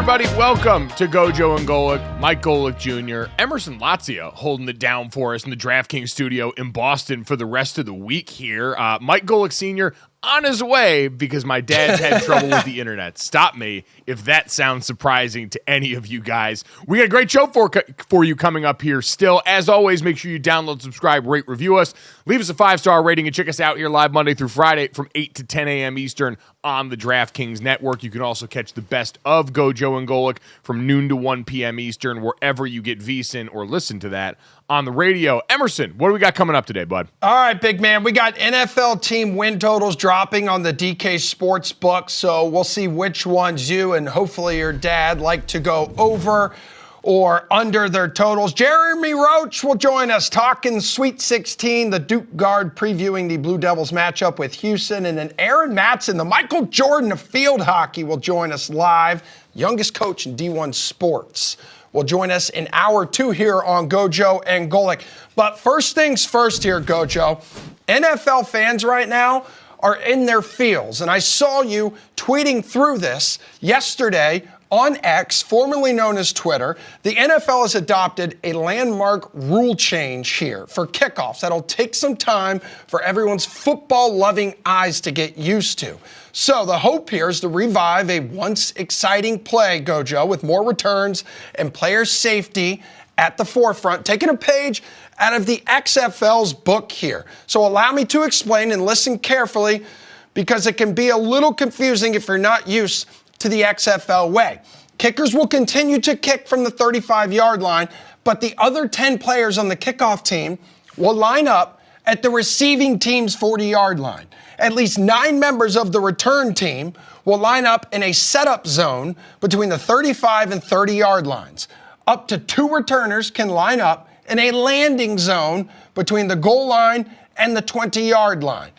everybody. Welcome to GoJo and Golic. Mike Golic Jr., Emerson Lazio holding it down for us in the DraftKings studio in Boston for the rest of the week here. Mike Golic Sr. on his way because my dad's had trouble with the internet. Stop me if that sounds surprising to any of you guys. We got a great show for you coming up here still. As always, make sure you download, subscribe, rate, review us. Leave us a 5-star rating and check us out here live Monday through Friday from 8 to 10 a.m. Eastern on the DraftKings Network. You can also catch the best of GoJo and Golic from noon to 1 p.m. Eastern wherever you get VSiN or listen to that on the radio. Emerson, what do we got coming up today, bud? All right, big man. We got NFL team win totals dropping on the DK Sports book, so we'll see which ones you and hopefully your dad like to go over or under their totals. Jeremy Roach will join us talking Sweet 16, the Duke guard previewing the Blue Devils matchup with Houston, and then Erin Matson, the Michael Jordan of field hockey, will join us live, youngest coach in D1 sports. Will join us in hour 2 here on GoJo and Golic. But first things first here, GoJo. NFL fans right now are in their feels. And I saw you tweeting through this yesterday on X, formerly known as Twitter. The NFL has adopted a landmark rule change here for kickoffs that'll take some time for everyone's football-loving eyes to get used to. So the hope here is to revive a once exciting play, GoJo, with more returns and player safety at the forefront, taking a page out of the XFL's book here. So allow me to explain and listen carefully because it can be a little confusing if you're not used to the XFL way. Kickers will continue to kick from the 35-yard line, but the other 10 players on the kickoff team will line up at the receiving team's 40-yard line. At least 9 members of the return team will line up in a setup zone between the 35 and 30-yard lines. Up to 2 returners can line up in a landing zone between the goal line and the 20-yard line.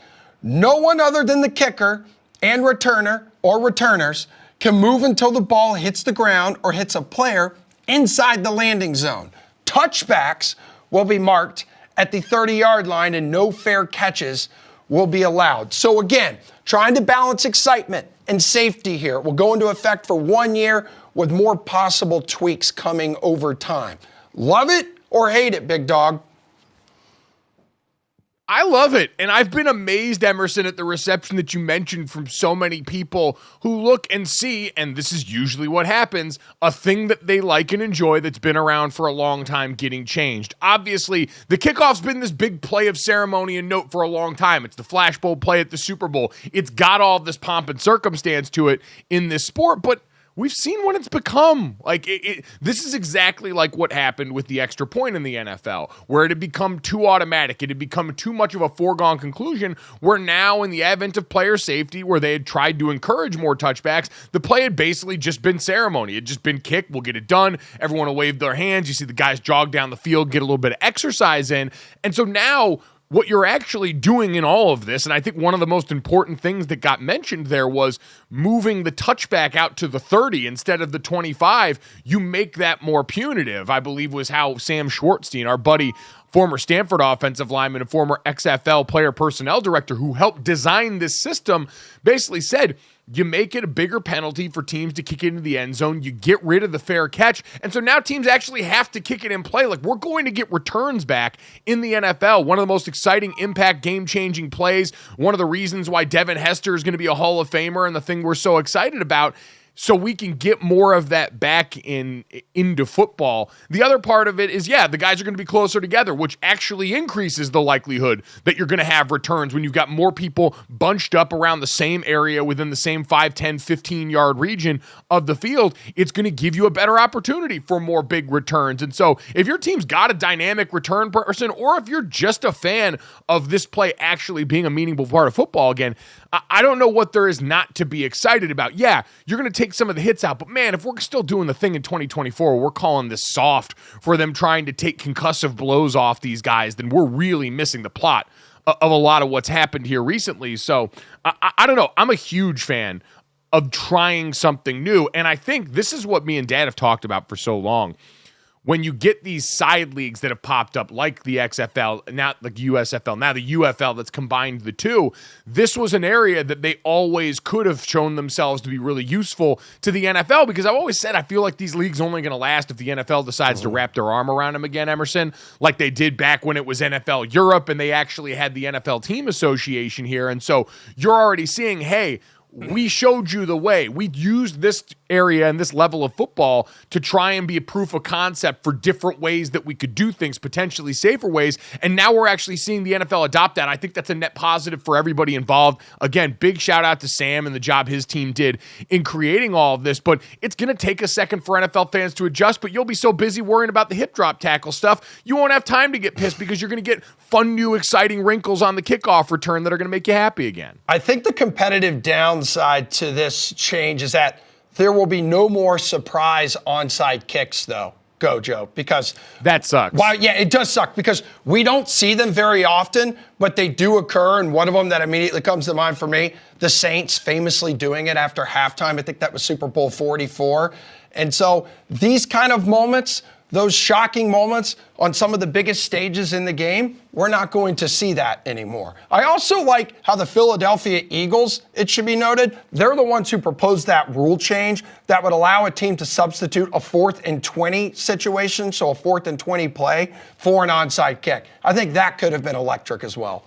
No one other than the kicker and returner or returners can move until the ball hits the ground or hits a player inside the landing zone. Touchbacks will be marked at the 30-yard line and no fair catches will be allowed. So again, trying to balance excitement and safety here. It will go into effect for 1 year with more possible tweaks coming over time. Love it or hate it, big dog? I love it, and I've been amazed, Emerson, at the reception that you mentioned from so many people who look and see, and this is usually what happens, a thing that they like and enjoy that's been around for a long time getting changed. Obviously, the kickoff's been this big play of ceremony and note for a long time. It's the Flash Bowl play at the Super Bowl. It's got all this pomp and circumstance to it in this sport, but we've seen what it's become. This is exactly like what happened with the extra point in the NFL, where it had become too automatic. It had become too much of a foregone conclusion, where now in the advent of player safety, where they had tried to encourage more touchbacks, the play had basically just been ceremony. It had just been kick, we'll get it done. Everyone will wave their hands. You see the guys jog down the field, get a little bit of exercise in. And so now what you're actually doing in all of this, and I think one of the most important things that got mentioned there was moving the touchback out to the 30 instead of the 25. You make that more punitive, I believe was how Sam Schwartzstein, our buddy, former Stanford offensive lineman and former XFL player personnel director who helped design this system, basically said, you make it a bigger penalty for teams to kick into the end zone. You get rid of the fair catch. And so now teams actually have to kick it in play. Like, we're going to get returns back in the NFL. One of the most exciting impact game-changing plays. One of the reasons why Devin Hester is going to be a Hall of Famer and the thing we're so excited about. So we can get more of that back into football. The other part of it is, the guys are going to be closer together, which actually increases the likelihood that you're going to have returns when you've got more people bunched up around the same area within the same 5, 10, 15-yard region of the field. It's going to give you a better opportunity for more big returns. And so if your team's got a dynamic return person, or if you're just a fan of this play actually being a meaningful part of football again, I don't know what there is not to be excited about. Yeah, you're going to take some of the hits out, but man, if we're still doing the thing in 2024, we're calling this soft for them trying to take concussive blows off these guys, then we're really missing the plot of a lot of what's happened here recently. So I don't know. I'm a huge fan of trying something new, and I think this is what me and Dad have talked about for so long. when you get these side leagues that have popped up, like the XFL, not the USFL, now the UFL that's combined the two, this was an area that they always could have shown themselves to be really useful to the NFL, because I've always said I feel like these leagues only going to last if the NFL decides to wrap their arm around them again, Emerson, like they did back when it was NFL Europe and they actually had the NFL Team Association here. And so you're already seeing, hey, we showed you the way. We used this area and this level of football to try and be a proof of concept for different ways that we could do things, potentially safer ways. And now we're actually seeing the NFL adopt that. I think that's a net positive for everybody involved. Again, big shout out to Sam and the job his team did in creating all of this. But it's going to take a second for NFL fans to adjust, but you'll be so busy worrying about the hip drop tackle stuff, you won't have time to get pissed because you're going to get fun, new, exciting wrinkles on the kickoff return that are going to make you happy again. I think the competitive downside to this change is that there will be no more surprise onside kicks, though, GoJo, because that sucks. Well, yeah, it does suck because we don't see them very often, but they do occur. And one of them that immediately comes to mind for me, the Saints famously doing it after halftime. I think that was Super Bowl 44. And so these kind of moments, those shocking moments on some of the biggest stages in the game, we're not going to see that anymore. I also like how the Philadelphia Eagles, it should be noted, they're the ones who proposed that rule change that would allow a team to substitute a 4th and 20 situation, so a 4th and 20 play, for an onside kick. I think that could have been electric as well.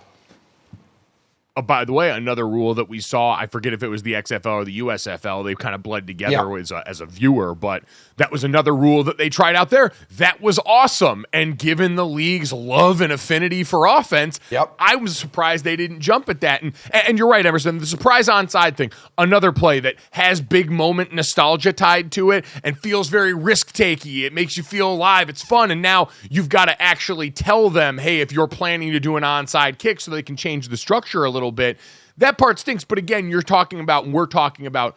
By the way, another rule that we saw, I forget if it was the XFL or the USFL, they kind of bled together as a viewer, but that was another rule that they tried out there. That was awesome. And given the league's love and affinity for offense, I was surprised they didn't jump at that. And you're right, Emerson, the surprise onside thing, another play that has big moment nostalgia tied to it and feels very risk-takey. It makes you feel alive. It's fun. And now you've got to actually tell them, hey, if you're planning to do an onside kick so they can change the structure a little bit, that part stinks. But again, we're talking about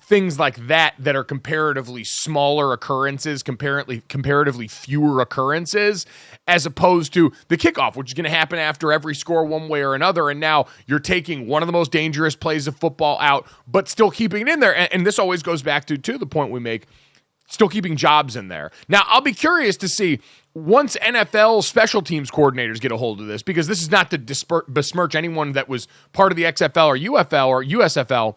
things like that are comparatively smaller occurrences, comparatively fewer occurrences, as opposed to the kickoff, which is going to happen after every score one way or another. And now you're taking one of the most dangerous plays of football out, but still keeping it in there. And this always goes back to the point we make, still keeping jobs in there. Now, I'll be curious to see once NFL special teams coordinators get a hold of this, because this is not to besmirch anyone that was part of the XFL or UFL or USFL,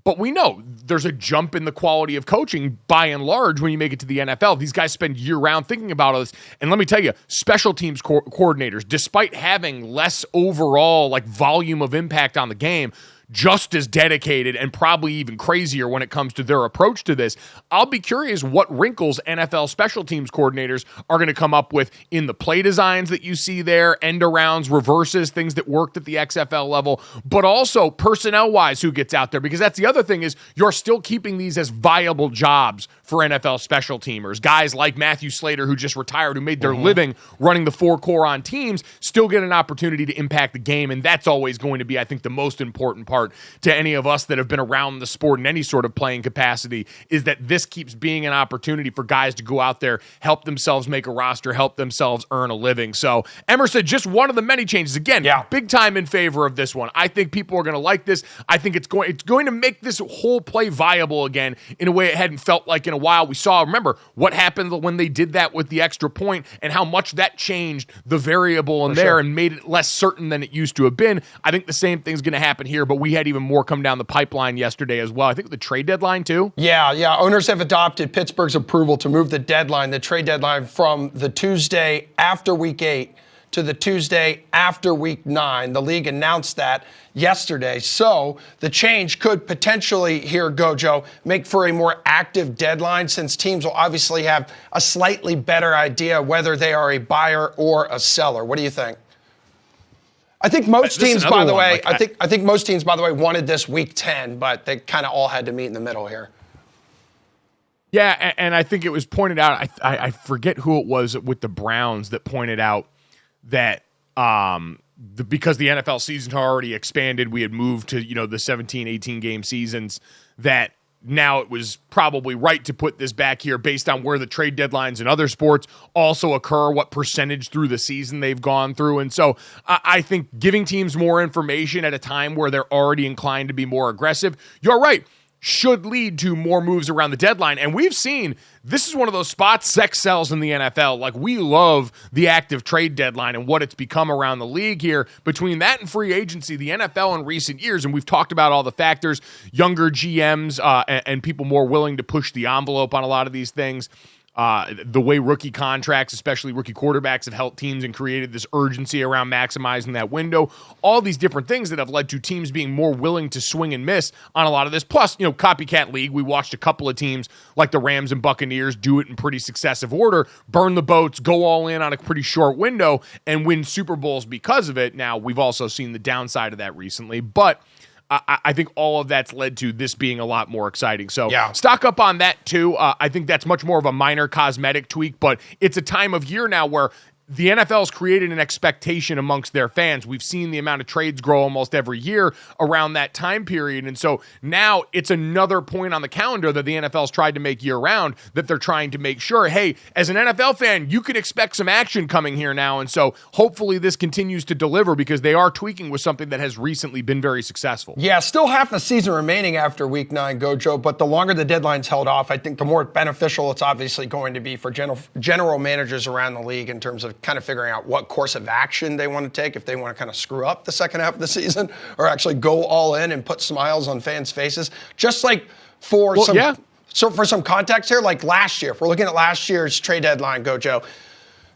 but we know there's a jump in the quality of coaching by and large when you make it to the NFL. These guys spend year-round thinking about all this. And let me tell you, special teams coordinators, despite having less overall volume of impact on the game, just as dedicated and probably even crazier when it comes to their approach to this. I'll be curious what wrinkles NFL special teams coordinators are going to come up with in the play designs that you see there, end arounds, reverses, things that worked at the XFL level, but also personnel-wise who gets out there, because that's the other thing is you're still keeping these as viable jobs for NFL special teamers. Guys like Matthew Slater, who just retired, who made their living running the 4 core on teams, still get an opportunity to impact the game, and that's always going to be, I think, the most important part to any of us that have been around the sport in any sort of playing capacity, is that this keeps being an opportunity for guys to go out there, help themselves make a roster, help themselves earn a living. So Emerson, just one of the many changes. Again, big time in favor of this one. I think people are going to like this. I think it's going to make this whole play viable again in a way it hadn't felt like in a while. We saw, remember, what happened when they did that with the extra point and how much that changed the variable in there and made it less certain than it used to have been. I think the same thing's going to happen here, but we had even more come down the pipeline yesterday as well. I think the trade deadline too. Yeah. Owners have adopted Pittsburgh's approval to move the trade deadline from the Tuesday after Week 8 to the Tuesday after Week 9. The league announced that yesterday. So the change could potentially, here, GoJo, make for a more active deadline, since teams will obviously have a slightly better idea whether they are a buyer or a seller. What do you think? I think most teams, by the way, I think most teams, by the way, wanted this Week 10, but they kind of all had to meet in the middle here. Yeah, and I think it was pointed out, I forget who it was with the Browns that pointed out that because the NFL season had already expanded, we had moved to the 17, 18 game seasons, that now it was probably right to put this back here based on where the trade deadlines in other sports also occur, what percentage through the season they've gone through. And so I think giving teams more information at a time where they're already inclined to be more aggressive, you're right. should lead to more moves around the deadline. And we've seen this is one of those spots sex sells in the NFL. Like, we love the active trade deadline and what it's become around the league here. Between that and free agency, the NFL in recent years, and we've talked about all the factors, younger GMs and people more willing to push the envelope on a lot of these things. The way rookie contracts, especially rookie quarterbacks, have helped teams and created this urgency around maximizing that window. All these different things that have led to teams being more willing to swing and miss on a lot of this. Plus, copycat league. We watched a couple of teams like the Rams and Buccaneers do it in pretty successive order, burn the boats, go all in on a pretty short window, and win Super Bowls because of it. Now, we've also seen the downside of that recently, but I think all of that's led to this being a lot more exciting. So stock up on that too. I think that's much more of a minor cosmetic tweak, but it's a time of year now where the NFL's created an expectation amongst their fans. We've seen the amount of trades grow almost every year around that time period. And so now it's another point on the calendar that the NFL's tried to make year-round, that they're trying to make sure, hey, as an NFL fan, you could expect some action coming here now. And so hopefully this continues to deliver, because they are tweaking with something that has recently been very successful. Yeah, still half the season remaining after Week 9, GoJo, but the longer the deadline's held off, I think the more beneficial it's obviously going to be for general managers around the league in terms of kind of figuring out what course of action they want to take, if they want to kind of screw up the second half of the season or actually go all in and put smiles on fans' faces. Just like for some context here, like last year, if we're looking at last year's trade deadline, GoJo,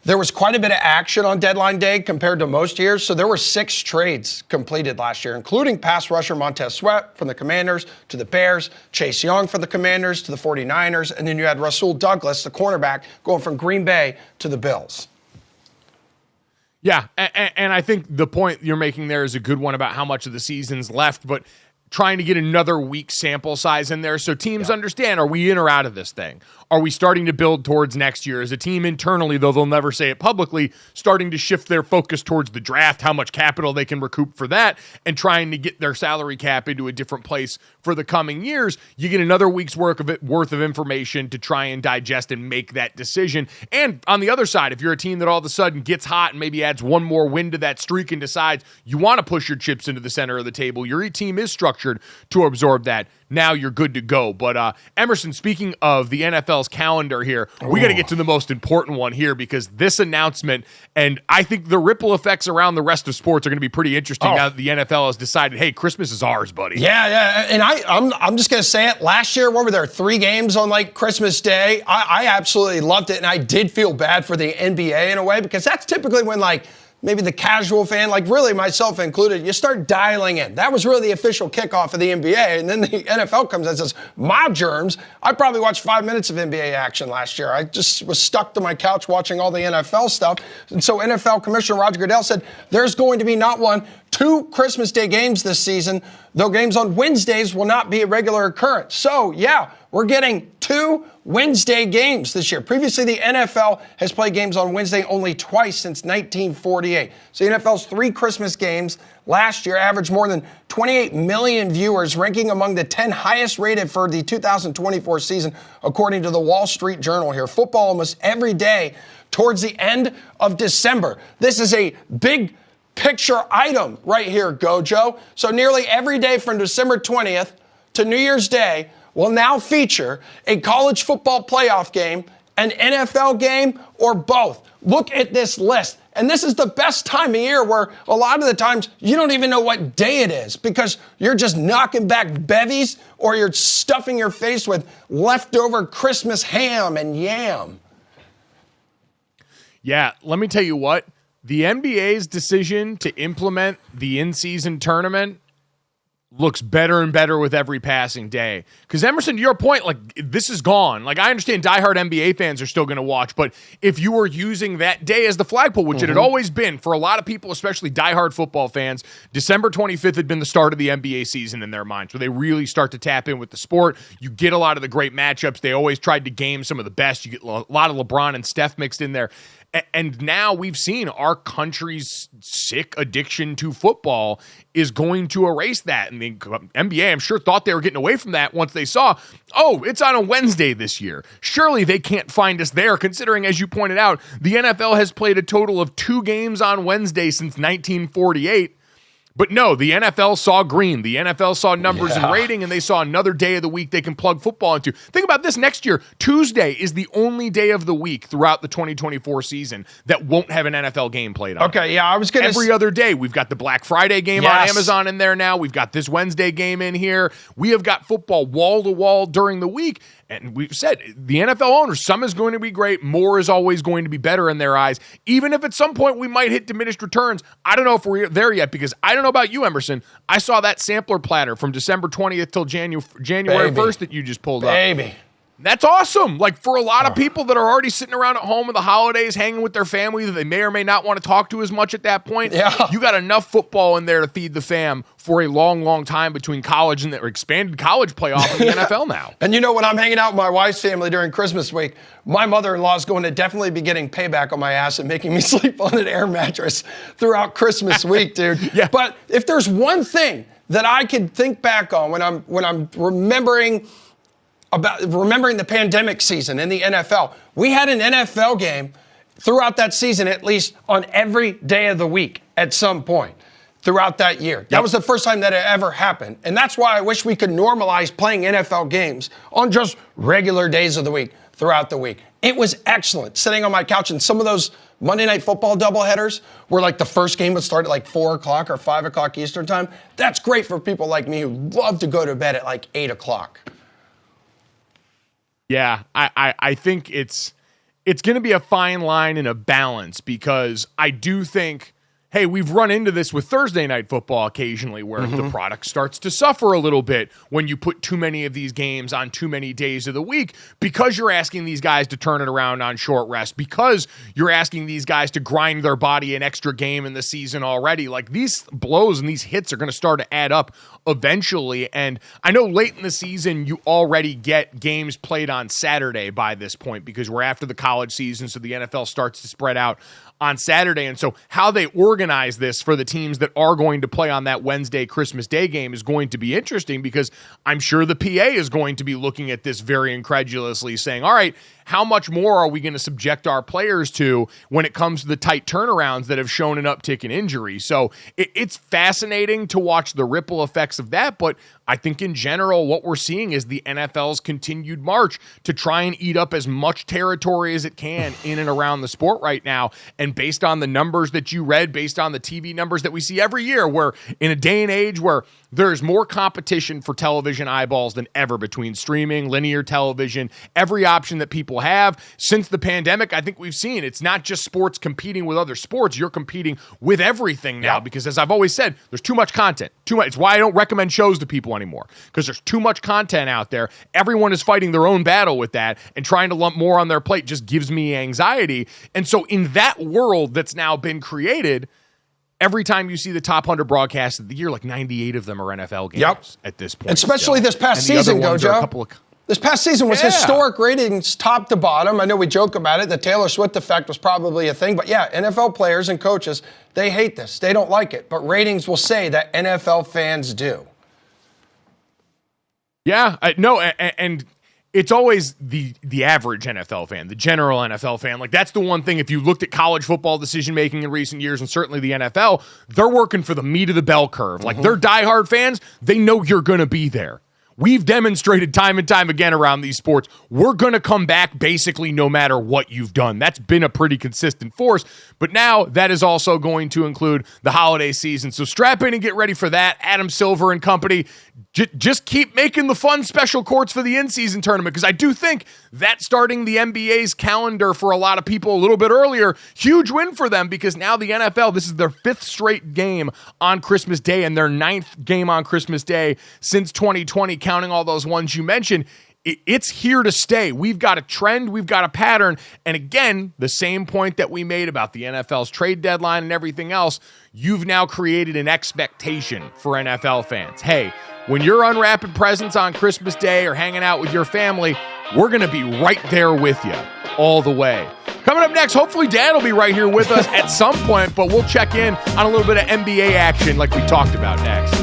there was quite a bit of action on deadline day compared to most years. So there were 6 trades completed last year, including pass rusher Montez Sweat from the Commanders to the Bears, Chase Young for the Commanders to the 49ers, and then you had Rasul Douglas, the cornerback, going from Green Bay to the Bills. Yeah, and I think the point you're making there is a good one about how much of the season's left, but trying to get another week sample size in there so teams understand, are we in or out of this thing? Are we starting to build towards next year? As a team internally, though they'll never say it publicly, starting to shift their focus towards the draft, how much capital they can recoup for that, and trying to get their salary cap into a different place for the coming years. You get another week's worth of information to try and digest and make that decision. And on the other side, if you're a team that all of a sudden gets hot and maybe adds one more win to that streak and decides you want to push your chips into the center of the table, your team is structured to absorb that. Now you're good to go. But Emerson, speaking of the NFL's calendar here, we got to get to the most important one here, because this announcement, and I think the ripple effects around the rest of sports are going to be pretty interesting now that the NFL has decided, hey, Christmas is ours, buddy. Yeah. And I'm just going to say it. Last year, what were there, 3 games on like Christmas Day? I absolutely loved it. And I did feel bad for the NBA in a way, because that's typically when like maybe the casual fan, like really myself included, you start dialing in. That was really the official kickoff of the NBA. And then the NFL comes and says, my germs. I probably watched 5 minutes of NBA action last year. I just was stuck to my couch watching all the NFL stuff. And so NFL Commissioner Roger Goodell said, there's going to be not 1, 2 Christmas Day games this season, though games on Wednesdays will not be a regular occurrence. So yeah, we're getting 2 Wednesday games this year. Previously, the NFL has played games on Wednesday only twice since 1948. So the NFL's 3 Christmas games last year averaged more than 28 million viewers, ranking among the 10 highest rated for the 2024 season, according to the Wall Street Journal here. Football almost every day towards the end of December. This is a big picture item right here, GoJo. So nearly every day from December 20th to New Year's Day will now feature a college football playoff game, an NFL game, or both. Look at this list. And this is the best time of year where a lot of the times you don't even know what day it is, because you're just knocking back bevies or you're stuffing your face with leftover Christmas ham and yam. Yeah, let me tell you what. The NBA's decision to implement the in-season tournament looks better and better with every passing day. Because Emerson, to your point, like, this is gone. Like, I understand diehard NBA fans are still going to watch, but if you were using that day as the flagpole, which it had always been for a lot of people, especially diehard football fans, December 25th had been the start of the NBA season in their minds, where they really start to tap in with the sport. You get a lot of the great matchups. They always tried to game some of the best. You get a lot of LeBron and Steph mixed in there. And now we've seen our country's sick addiction to football is going to erase that. And the NBA, I'm sure, thought they were getting away from that once they saw, oh, it's on a Wednesday this year. Surely they can't find us there, considering, as you pointed out, the NFL has played a total of 2 games on Wednesday since 1948. But no, the NFL saw green. The NFL saw numbers and rating, and they saw another day of the week they can plug football into. Think about this next year. Tuesday is the only day of the week throughout the 2024 season that won't have an NFL game played on. Okay, yeah, I was going to... Every other day, we've got the Black Friday game on Amazon in there now. We've got this Wednesday game in here. We have got football wall-to-wall during the week. And we've said, the NFL owners, some is going to be great, more is always going to be better in their eyes. Even if at some point we might hit diminished returns, I don't know if we're there yet, because I don't know about you, Emerson. I saw that sampler platter from December 20th till January 1st that you just pulled up. That's awesome. Like, for a lot of people that are already sitting around at home in the holidays, hanging with their family that they may or may not want to talk to as much at that point, you got enough football in there to feed the fam for a long, long time between college and the expanded college playoff in the NFL now. And you know, when I'm hanging out with my wife's family during Christmas week, my mother-in-law is going to definitely be getting payback on my ass and making me sleep on an air mattress throughout Christmas week, dude. But if there's one thing that I can think back on when I'm remembering the pandemic season in the NFL, we had an NFL game throughout that season, at least on every day of the week at some point throughout that year. That was the first time that it ever happened. And that's why I wish we could normalize playing NFL games on just regular days of the week throughout the week. It was excellent sitting on my couch, and some of those Monday Night Football doubleheaders where like the first game would start at like 4 o'clock or 5 o'clock Eastern time. That's great for people like me who love to go to bed at like 8 o'clock. Yeah, I think it's going to be a fine line and a balance, because I do think, hey, we've run into this with Thursday Night Football occasionally, where the product starts to suffer a little bit when you put too many of these games on too many days of the week, because you're asking these guys to turn it around on short rest, because you're asking these guys to grind their body an extra game in the season already. Like, these blows and these hits are going to start to add up eventually. And I know late in the season, you already get games played on Saturday by this point, because we're after the college season, so the NFL starts to spread out on Saturday. And so how they organize this for the teams that are going to play on that Wednesday Christmas Day game is going to be interesting, because I'm sure the PA is going to be looking at this very incredulously, saying, all right, how much more are we going to subject our players to when it comes to the tight turnarounds that have shown an uptick in injury? So it's fascinating to watch the ripple effects of that. But I think in general, what we're seeing is the NFL's continued march to try and eat up as much territory as it can in and around the sport right now. And based on the numbers that you read, based on the TV numbers that we see every year, where in a day and age where there's more competition for television eyeballs than ever between streaming, linear television, every option that people have since the pandemic, I think we've seen it's not just sports competing with other sports. You're competing with everything now, because as I've always said, there's too much content. Too much. It's why I don't recommend shows to people anymore, because there's too much content out there. Everyone is fighting their own battle with that, and trying to lump more on their plate just gives me anxiety. And so in that world that's now been created, every time you see the top 100 broadcasts of the year, like 98 of them are NFL games at this point. Especially this past season, GoJo. This past season was historic ratings top to bottom. I know we joke about it. The Taylor Swift effect was probably a thing. But yeah, NFL players and coaches, they hate this. They don't like it. But ratings will say that NFL fans do. Yeah, no, and it's always the average NFL fan, the general NFL fan. Like, that's the one thing, if you looked at college football decision-making in recent years, and certainly the NFL, they're working for the meat of the bell curve. Like, they're diehard fans. They know you're going to be there. We've demonstrated time and time again around these sports, we're going to come back basically no matter what you've done. That's been a pretty consistent force. But now that is also going to include the holiday season. So strap in and get ready for that. Adam Silver and company, just keep making the fun special courts for the in-season tournament, because I do think that starting the NBA's calendar for a lot of people a little bit earlier, huge win for them, because now the NFL, this is their 5th straight game on Christmas Day and their 9th game on Christmas Day since 2020, counting all those ones you mentioned. It's here to stay. We've got a trend. We've got a pattern. And again, the same point that we made about the NFL's trade deadline and everything else, you've now created an expectation for NFL fans. Hey, when you're unwrapping presents on Christmas Day or hanging out with your family, we're going to be right there with you all the way. Coming up next, hopefully Dan will be right here with us at some point, but we'll check in on a little bit of NBA action like we talked about next.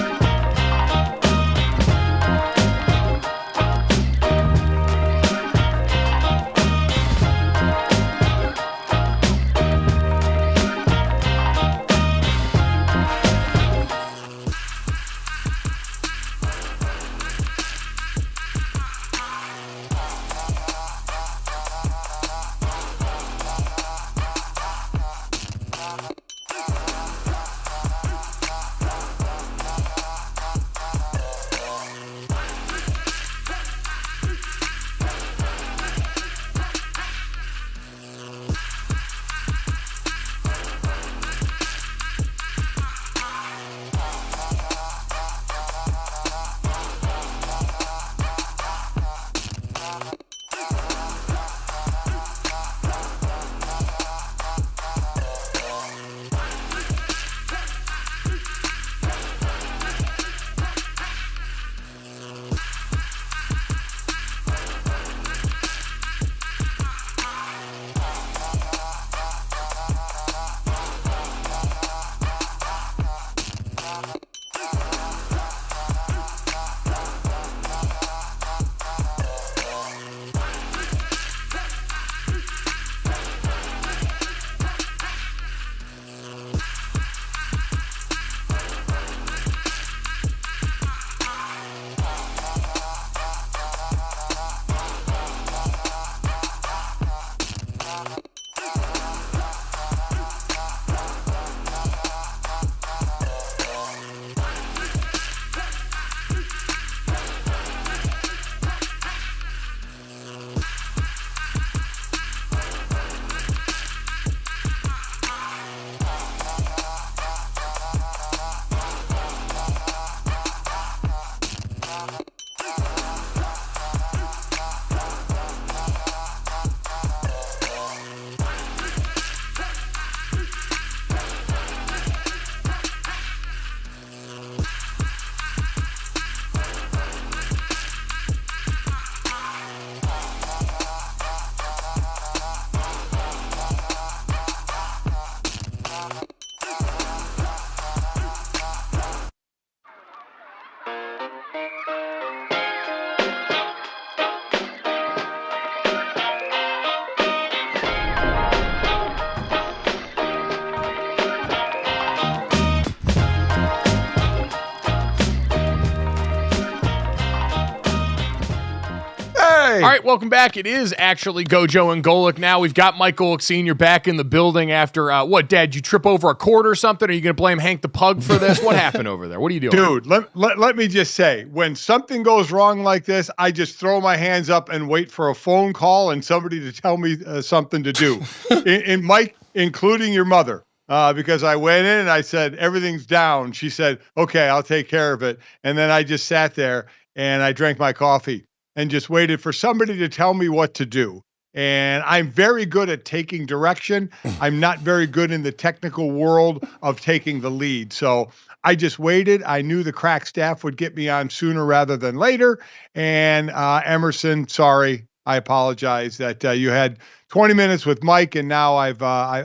All right, welcome back. It is actually GoJo and Golic now. We've got Mike Golic Sr. back in the building after, what, Dad, you trip over a cord or something? Are you going to blame Hank the Pug for this? What happened over there? What are you doing? Dude, let me just say, when something goes wrong like this, I just throw my hands up and wait for a phone call and somebody to tell me something to do. And Mike, including your mother. Because I went in and I said, everything's down. She said, okay, I'll take care of it. And then I just sat there and I drank my coffee and just waited for somebody to tell me what to do. And I'm very good at taking direction. I'm not very good in the technical world of taking the lead. So I just waited. I knew the crack staff would get me on sooner rather than later. And Emerson, sorry, I apologize that you had 20 minutes with Mike, and now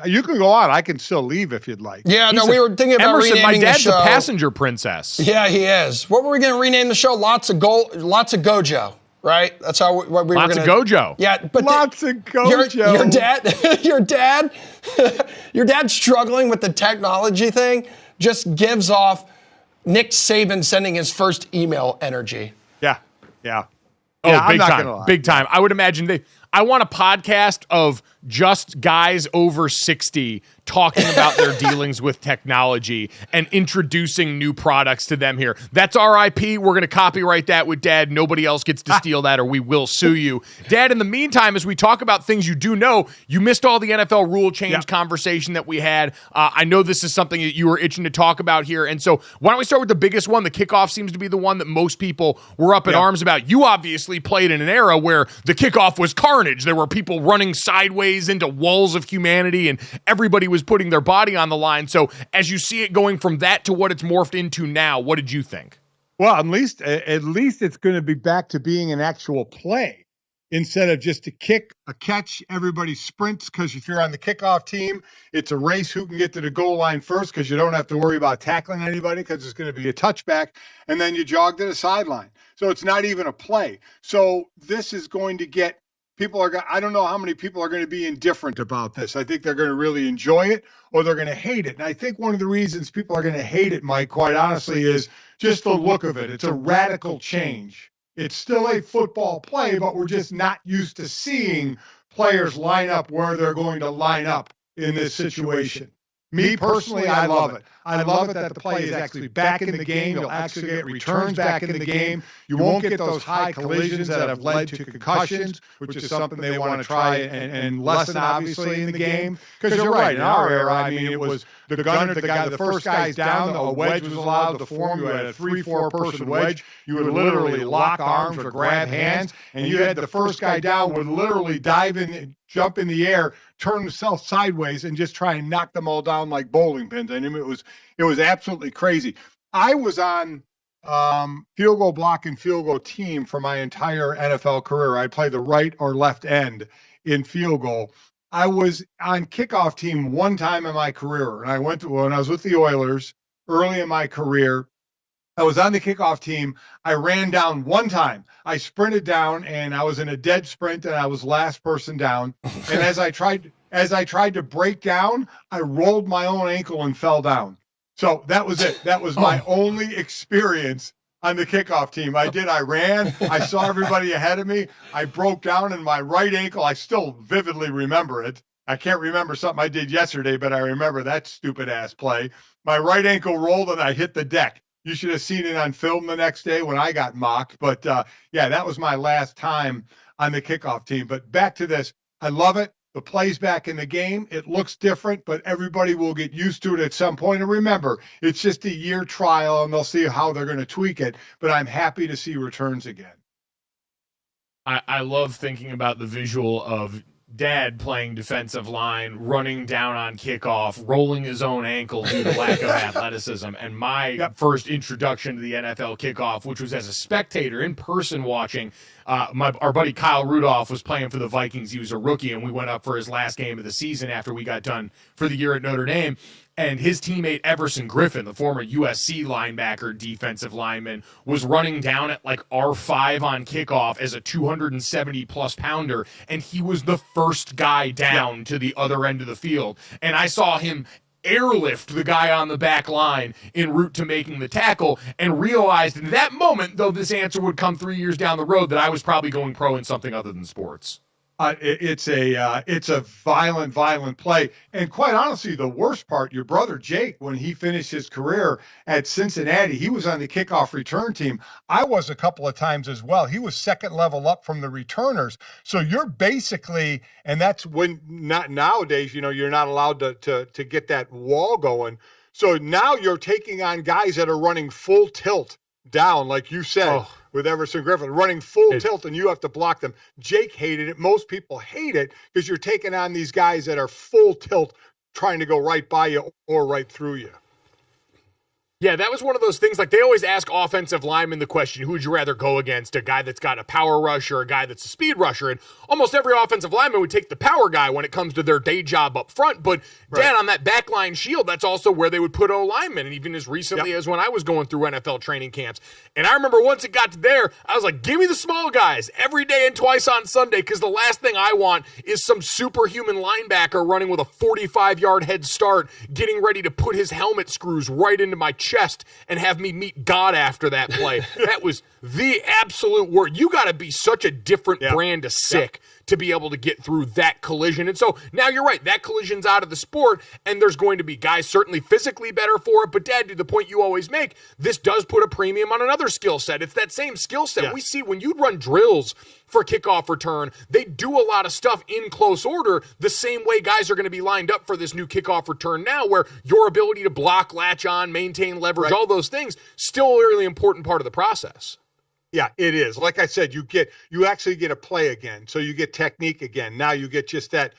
you can go on. I can still leave if you'd like. Yeah, we were thinking about Emerson, renaming my dad's the show. a passenger princess. Yeah, he is. What were we going to rename the show? Lots of GoJo, right? That's how we were going to. Lots of GoJo. Yeah, but lots of GoJo. Your dad struggling with the technology thing just gives off Nick Saban sending his first email energy. Yeah. Oh, yeah, big time. Big time. I would imagine I want a podcast of just guys over 60 talking about their dealings with technology and introducing new products to them here. That's RIP. We're going to copyright that with Dad. Nobody else gets to steal that or we will sue you. Dad, in the meantime, as we talk about things you do know, you missed all the NFL rule change conversation that we had. I know this is something that you were itching to talk about here. And so why don't we start with the biggest one? The kickoff seems to be the one that most people were up in arms about. You obviously played in an era where the kickoff was carnage. There were people running sideways into walls of humanity and everybody was putting their body on the line. So as you see it going from that to what it's morphed into now, what did you think? Well, at least it's going to be back to being an actual play instead of just a kick, a catch. Everybody sprints because if you're on the kickoff team, it's a race who can get to the goal line first because you don't have to worry about tackling anybody because it's going to be a touchback, and then you jog to the sideline. So it's not even a play. So this is going to get I don't know how many people are going to be indifferent about this. I think they're going to really enjoy it or they're going to hate it. And I think one of the reasons people are going to hate it, Mike, quite honestly, is just the look of it. It's a radical change. It's still a football play, but we're just not used to seeing players line up where they're going to line up in this situation. Me personally, I love it. I love it that the play is actually back in the game. You'll actually get returns back in the game. You won't get those high collisions that have led to concussions, which is something they want to try and lessen, obviously, in the game. Because you're right, in our era, I mean, it was the gunner, the first guy's down, a wedge was allowed to form. You had a 3-4 person wedge. You would literally lock arms or grab hands, and you had the first guy down would literally dive in, jump in the air, turn himself sideways, and just try and knock them all down like bowling pins. I mean, it was absolutely crazy. I was on field goal block and field goal team for my entire NFL career. I played the right or left end in field goal. I was on kickoff team one time in my career, and when I was with the Oilers early in my career. I was on the kickoff team. I ran down one time. I sprinted down, and I was in a dead sprint, and I was last person down. And as I tried to break down, I rolled my own ankle and fell down. So that was it. That was my only experience on the kickoff team. I ran. I saw everybody ahead of me. I broke down in my right ankle. I still vividly remember it. I can't remember something I did yesterday, but I remember that stupid ass play. My right ankle rolled, and I hit the deck. You should have seen it on film the next day when I got mocked. But, that was my last time on the kickoff team. But back to this. I love it. The play's back in the game. It looks different, but everybody will get used to it at some point. And remember, it's just a year trial, and they'll see how they're going to tweak it. But I'm happy to see returns again. I love thinking about the visual of Dad playing defensive line, running down on kickoff, rolling his own ankle due to lack of athleticism. And my first introduction to the NFL kickoff, which was as a spectator in person watching, our buddy Kyle Rudolph was playing for the Vikings. He was a rookie, and we went up for his last game of the season after we got done for the year at Notre Dame. And his teammate Everson Griffin, the former USC linebacker, defensive lineman, was running down at like R5 on kickoff as a 270-plus pounder, and he was the first guy down to the other end of the field. And I saw him airlift the guy on the back line en route to making the tackle, and realized in that moment, though this answer would come 3 years down the road, that I was probably going pro in something other than sports. It's a violent play. And quite honestly, the worst part, your brother Jake, when he finished his career at Cincinnati, he was on the kickoff return team. I was a couple of times as well. He was second level up from the returners. So you're basically, and that's when, not nowadays, you're not allowed to get that wall going. So now you're taking on guys that are running full tilt down, like you said. With Everson Griffin running full tilt, and you have to block them. Jake hated it. Most people hate it because you're taking on these guys that are full tilt, trying to go right by you or right through you. Yeah, that was one of those things, like they always ask offensive linemen the question, who would you rather go against, a guy that's got a power rush or a guy that's a speed rusher? And almost every offensive lineman would take the power guy when it comes to their day job up front. But, Dan, on that backline shield, that's also where they would put O-linemen, and even as recently as when I was going through NFL training camps. And I remember once it got to there, I was like, give me the small guys every day and twice on Sunday, because the last thing I want is some superhuman linebacker running with a 45-yard head start, getting ready to put his helmet screws right into my chest and have me meet God after that play. That was the absolute word. You got to be such a different brand of sick to be able to get through that collision. And so now you're right, that collision's out of the sport, and there's going to be guys certainly physically better for it. But Dad, to the point you always make, this does put a premium on another skill set. It's that same skill set. We see when you run drills for kickoff return, they do a lot of stuff in close order the same way guys are going to be lined up for this new kickoff return now, where your ability to block, latch on, maintain leverage, all those things, still a really important part of the process. Yeah, it is. Like I said, you actually get a play again. So you get technique again. Now you get just that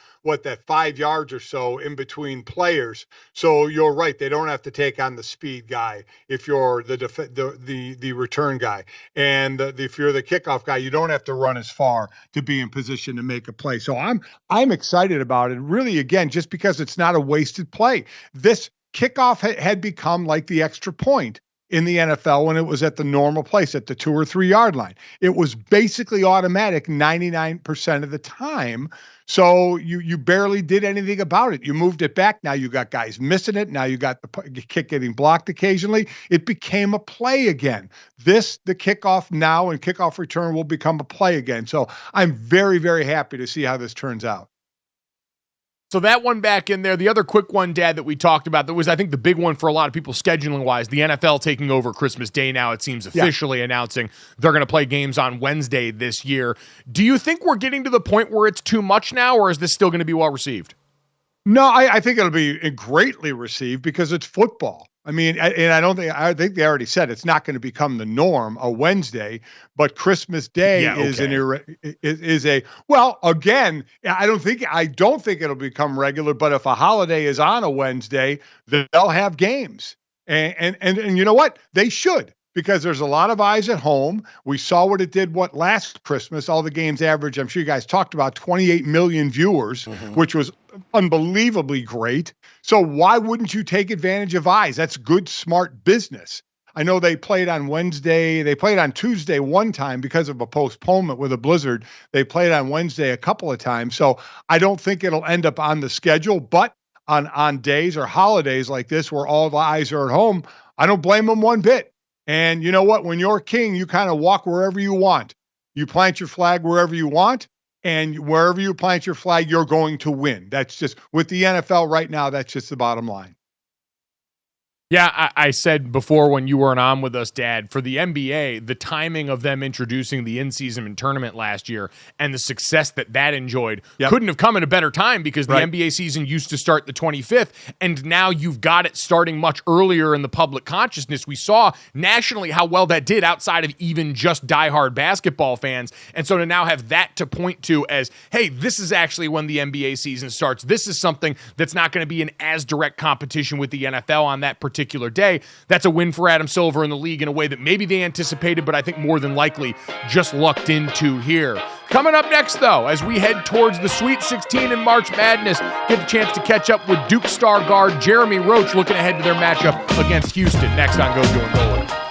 5 yards or so in between players. So you're right. They don't have to take on the speed guy if you're the return guy. And if you're the kickoff guy, you don't have to run as far to be in position to make a play. So I'm excited about it. Really, again, just because it's not a wasted play. This kickoff had become like the extra point in the NFL when it was at the normal place at the 2 or 3 yard line. It was basically automatic 99% of the time. So you barely did anything about it. You moved it back. Now you got guys missing it. Now you got the kick getting blocked occasionally. It became a play again. The kickoff now and kickoff return will become a play again. So I'm very, very happy to see how this turns out. So that one back in there. The other quick one, Dad, that we talked about, that was, I think, the big one for a lot of people scheduling-wise, the NFL taking over Christmas Day now, it seems, officially announcing they're going to play games on Wednesday this year. Do you think we're getting to the point where it's too much now, or is this still going to be well-received? No, I think it'll be greatly received because it's football. I mean, and I think they already said it's not going to become the norm a Wednesday, but Christmas Day again, I don't think it'll become regular, but if a holiday is on a Wednesday, they'll have games. And you know what? They should, because there's a lot of eyes at home. We saw what it did last Christmas. All the games average, I'm sure you guys talked about, 28 million viewers, which was unbelievably great. So why wouldn't you take advantage of eyes? That's good, smart business. I know they played on Wednesday. They played on Tuesday one time because of a postponement with a blizzard. They played on Wednesday a couple of times. So I don't think it'll end up on the schedule, but on days or holidays like this where all the eyes are at home, I don't blame them one bit. And you know what? When you're king, you kind of walk wherever you want. You plant your flag wherever you want. And wherever you plant your flag, you're going to win. That's just, with the NFL right now, that's just the bottom line. Yeah, I said before when you weren't on with us, Dad, for the NBA, the timing of them introducing the in-season tournament last year and the success that enjoyed couldn't have come at a better time, because the NBA season used to start the 25th, and now you've got it starting much earlier in the public consciousness. We saw nationally how well that did outside of even just diehard basketball fans, and so to now have that to point to as, hey, this is actually when the NBA season starts. This is something that's not going to be an as direct competition with the NFL on that particular day. That's a win for Adam Silver in the league in a way that maybe they anticipated, but I think more than likely just lucked into here. Coming up next, though, as we head towards the Sweet 16 in March Madness, get the chance to catch up with Duke star guard Jeremy Roach, looking ahead to their matchup against Houston next on GoJo Golic.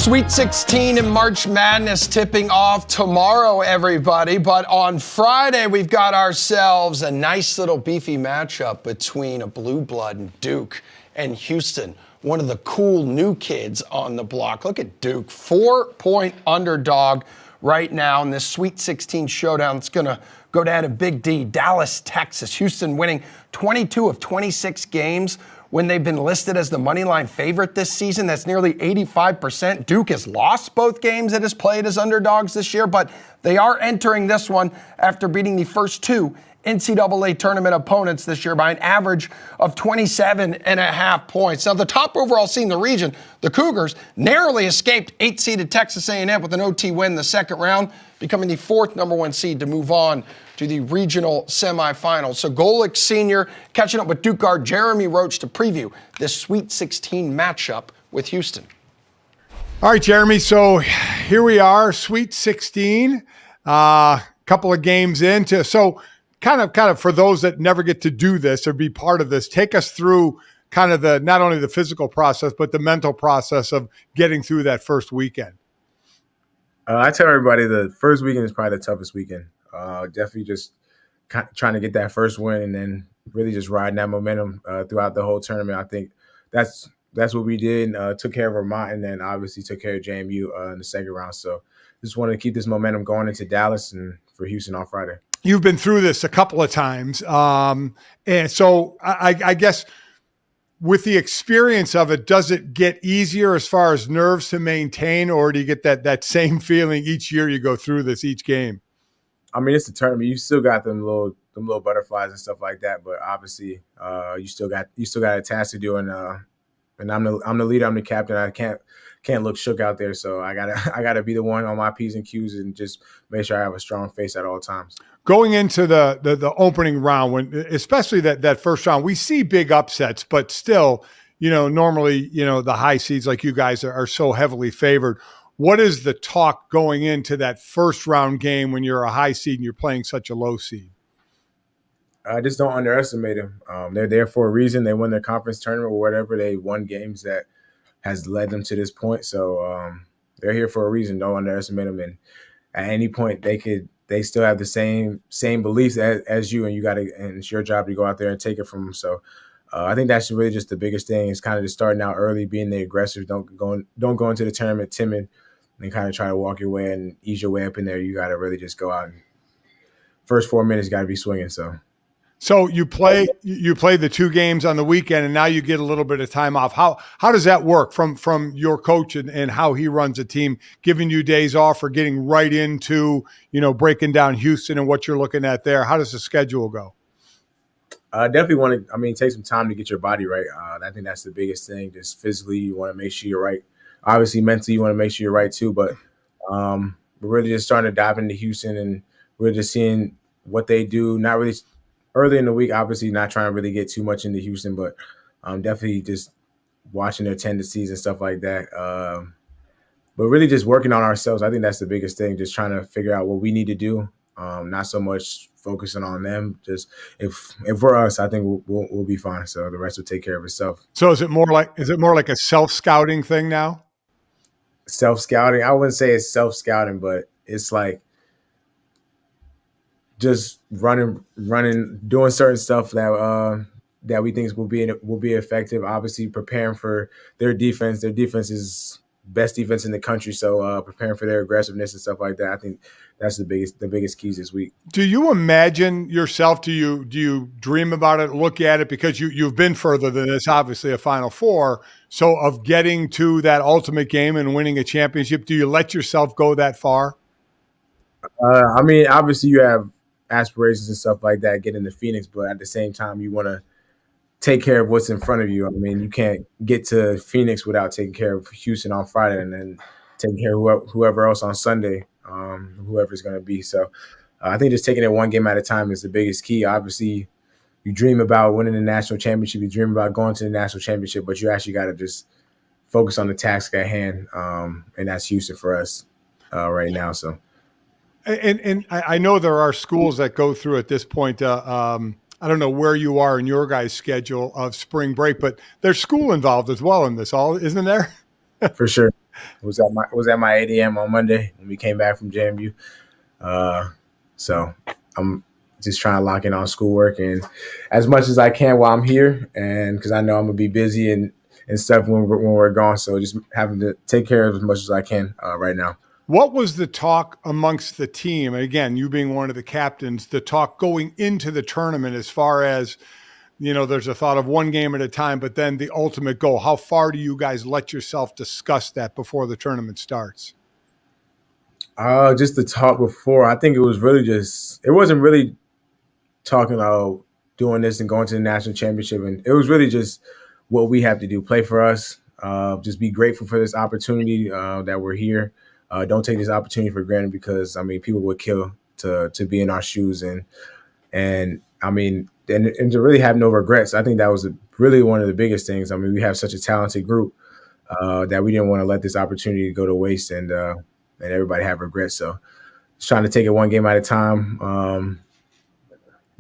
Sweet 16 and March Madness tipping off tomorrow, everybody. But on Friday, we've got ourselves a nice little beefy matchup between a blue blood and Duke and Houston, one of the cool new kids on the block. Look at Duke, 4-point underdog right now in this Sweet 16 showdown. It's going to go down to Big D, Dallas, Texas. Houston winning 22 of 26 games when they've been listed as the moneyline favorite this season. That's nearly 85%. Duke has lost both games it has played as underdogs this year, but they are entering this one after beating the first two NCAA tournament opponents this year by an average of 27.5 points. Now, the top overall seed in the region, the Cougars, narrowly escaped 8-seeded Texas A&M with an OT win in the second round, becoming the fourth number one seed to move on to the regional semifinals. So Golic Sr. catching up with Duke guard Jeremy Roach to preview this Sweet 16 matchup with Houston. All right, Jeremy. So here we are, Sweet 16, couple of games into. So kind of for those that never get to do this or be part of this, take us through kind of the not only the physical process but the mental process of getting through that first weekend. I tell everybody the first weekend is probably the toughest weekend. Definitely just trying to get that first win and then really just riding that momentum throughout the whole tournament. I think that's what we did. Took care of Vermont and then obviously took care of JMU in the second round. So just wanted to keep this momentum going into Dallas and for Houston on Friday. You've been through this a couple of times. And so I guess with the experience of it, does it get easier as far as nerves to maintain, or do you get that same feeling each year you go through this, each game? I mean, it's a tournament. You still got them little butterflies and stuff like that, but obviously, you still got a task to do. And I'm the leader. I'm the captain. I can't look shook out there. So I gotta be the one on my P's and Q's and just make sure I have a strong face at all times. Going into the opening round, when especially that first round, we see big upsets, but still, normally, the high seeds like you guys are so heavily favored. What is the talk going into that first round game when you're a high seed and you're playing such a low seed? I just don't underestimate them. They're there for a reason. They won their conference tournament or whatever. They won games that has led them to this point. So they're here for a reason. Don't underestimate them. And at any point, they still have the same beliefs as you, and and it's your job to go out there and take it from them. So I think that's really just the biggest thing. Is kind of just starting out early, being the aggressive. Don't go into the tournament timid, and kind of try to walk your way and ease your way up in there. You got to really just go out and first 4 minutes got to be swinging. So you play the two games on the weekend, and now you get a little bit of time off. How does that work from your coach and how he runs a team, giving you days off or getting right into breaking down Houston and what you're looking at there? How does the schedule go? I definitely want to. Take some time to get your body right. I think that's the biggest thing. Just physically, you want to make sure you're right. Obviously, mentally, you want to make sure you're right too. But we're really just starting to dive into Houston, and we're just seeing what they do. Not really. Early in the week, obviously not trying to really get too much into Houston, but definitely just watching their tendencies and stuff like that. But really just working on ourselves. I think that's the biggest thing, just trying to figure out what we need to do, not so much focusing on them. Just if we're us, I think we'll be fine. So the rest will take care of itself. So is it more like a self-scouting thing now? Self-scouting? I wouldn't say it's self-scouting, but it's like just running, doing certain stuff that we think will be effective. Obviously, preparing for their defense. Their defense is best defense in the country, so preparing for their aggressiveness and stuff like that. I think that's the biggest keys this week. Do you imagine yourself? Do you dream about it? Look at it, because you've been further than this. Obviously, a Final Four. So of getting to that ultimate game and winning a championship, do you let yourself go that far? Obviously, you have aspirations and stuff like that, get into Phoenix, but at the same time, you want to take care of what's in front of you. You can't get to Phoenix without taking care of Houston on Friday and then taking care of whoever else on Sunday, whoever's going to be. So I think just taking it one game at a time is the biggest key. Obviously, you dream about winning the national championship, you dream about going to the national championship, but you actually got to just focus on the task at hand, and that's Houston for us right now. So. And I know there are schools that go through at this point. I don't know where you are in your guys' schedule of spring break, but there's school involved as well in this, isn't there? For sure. was at my 8 a.m. on Monday when we came back from JMU. So I'm just trying to lock in on schoolwork and as much as I can while I'm here, and because I know I'm gonna be busy and stuff when we're gone. So just having to take care of as much as I can right now. What was the talk amongst the team? Again, you being one of the captains, the talk going into the tournament as far as, there's a thought of one game at a time, but then the ultimate goal. How far do you guys let yourself discuss that before the tournament starts? Just the talk before, I think it wasn't really talking about doing this and going to the national championship. And it was really just what we have to do, play for us, just be grateful for this opportunity that we're here. Don't take this opportunity for granted because, people would kill to be in our shoes. And to really have no regrets. I think that was really one of the biggest things. We have such a talented group that we didn't want to let this opportunity go to waste and everybody have regrets. So just trying to take it one game at a time.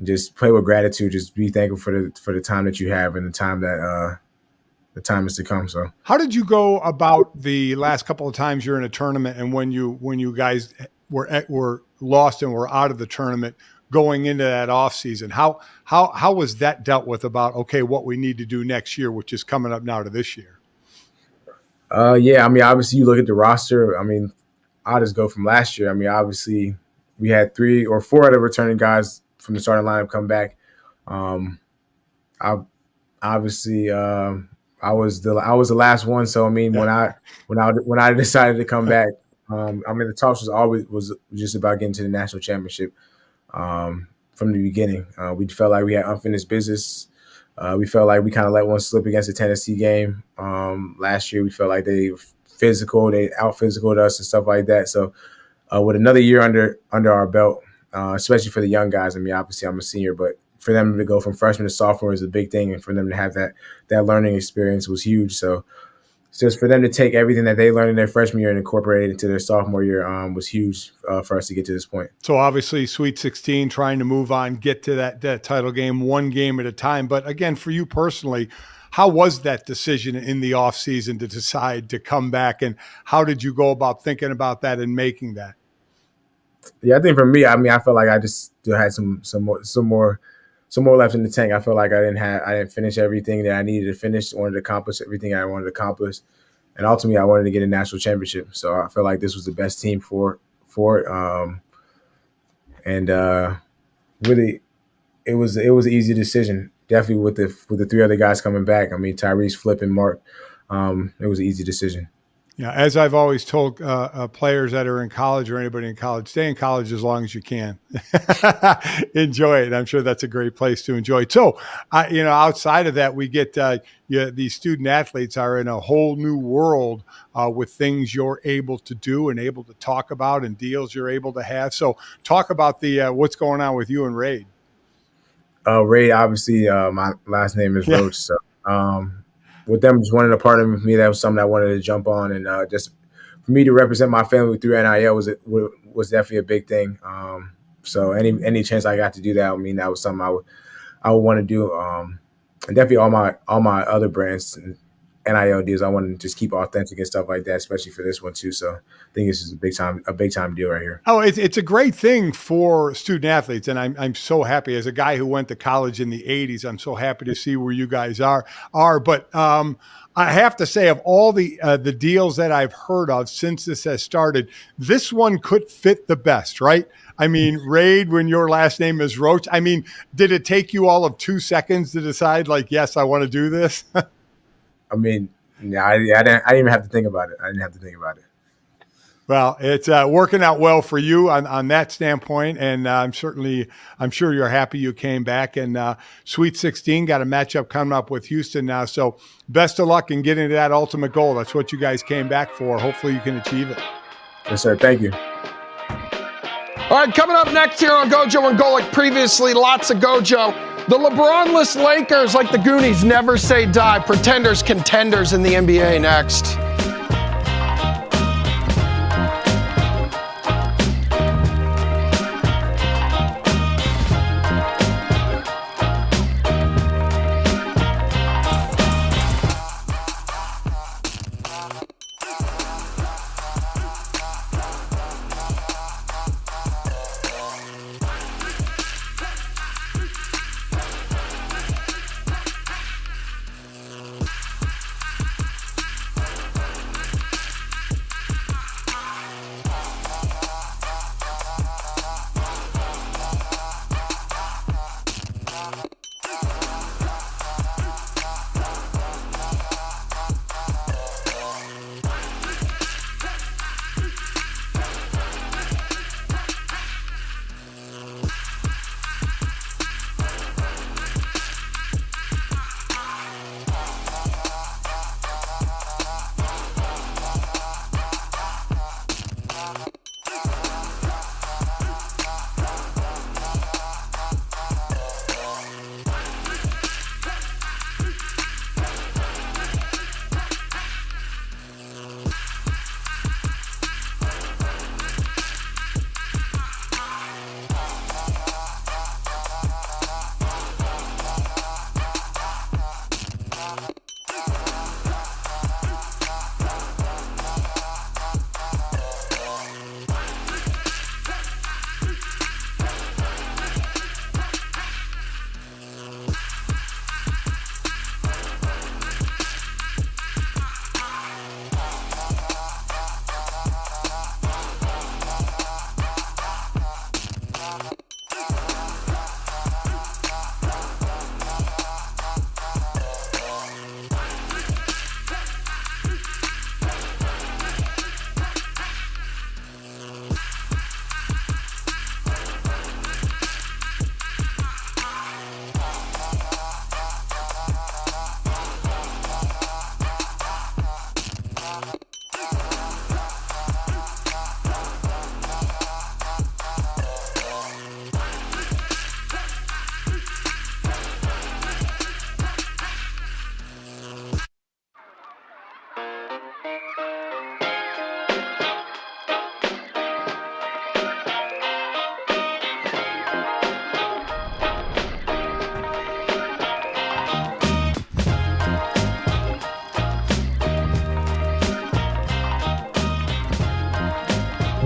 Just play with gratitude. Just be thankful for the time that you have and the time that the time is to come. So how did you go about the last couple of times you're in a tournament and when you guys were lost and were out of the tournament going into that off season? How was that dealt with about, okay, what we need to do next year, which is coming up now to this year? Obviously you look at the roster. I'll just go from last year. Obviously we had 3 or 4 other returning guys from the starting lineup come back. I was the last one. So when I decided to come back, the talks was just about getting to the national championship from the beginning. We felt like we had unfinished business. We felt like we kind of let one slip against the Tennessee game last year. We felt like they out-physicaled us and stuff like that. So with another year under our belt, especially for the young guys, obviously I'm a senior, but for them to go from freshman to sophomore is a big thing, and for them to have that learning experience was huge. So just for them to take everything that they learned in their freshman year and incorporate it into their sophomore year was huge for us to get to this point. So obviously Sweet 16, trying to move on, get to that title game, one game at a time. But again, for you personally, how was that decision in the offseason to decide to come back, and how did you go about thinking about that and making that? Yeah, I think for me, I felt like I just still had some more left in the tank. I felt like I didn't finish everything that I needed to finish. I wanted to accomplish everything I wanted to accomplish, and ultimately, I wanted to get a national championship. So I felt like this was the best team for it. Really, it was an easy decision. Definitely with the 3 other guys coming back. Tyrese, Flip, and Mark. It was an easy decision. Yeah, as I've always told players that are in college or anybody in college, stay in college as long as you can. Enjoy it. I'm sure that's a great place to enjoy it. So, outside of that, we get these student athletes are in a whole new world with things you're able to do and able to talk about and deals you're able to have. So talk about what's going on with you and Raid. Raid, obviously, my last name is Roach. So, with them just wanting to partner with me, that was something I wanted to jump on, and just for me to represent my family through NIL was definitely a big thing. So any chance I got to do that, that was something I would want to do. And definitely all my other brands and NIL deals, I want to just keep authentic and stuff like that, especially for this one too. So I think this is a big time deal right here. Oh, it's a great thing for student athletes, and I'm so happy as a guy who went to college in the '80s. I'm so happy to see where you guys are. But I have to say, of all the deals that I've heard of since this has started, this one could fit the best, right? Raid, when your last name is Roach. Did it take you all of 2 seconds to decide, like, yes, I want to do this? I didn't even have to think about it. Well, it's working out well for you on that standpoint, and I'm sure you're happy you came back. And Sweet 16 got a matchup coming up with Houston now, so best of luck in getting to that ultimate goal. That's what you guys came back for. Hopefully you can achieve it. Yes, sir. Thank you. All right, coming up next here on GoJo and Golic, previously lots of GoJo. The LeBron-less Lakers, like the Goonies, never say die. Pretenders, contenders in the NBA next.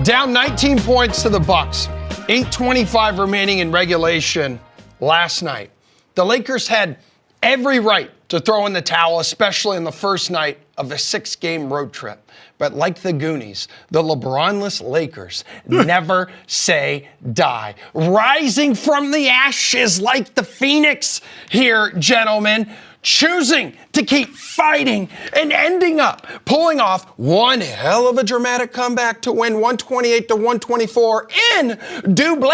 Down 19 points to the Bucks. 8:25 remaining in regulation last night. The Lakers had every right to throw in the towel, especially in the first night of a 6-game road trip. But like the Goonies, the LeBronless Lakers never say die. Rising from the ashes like the Phoenix here, gentlemen. Choosing to keep fighting and ending up pulling off one hell of a dramatic comeback to win 128-124 in double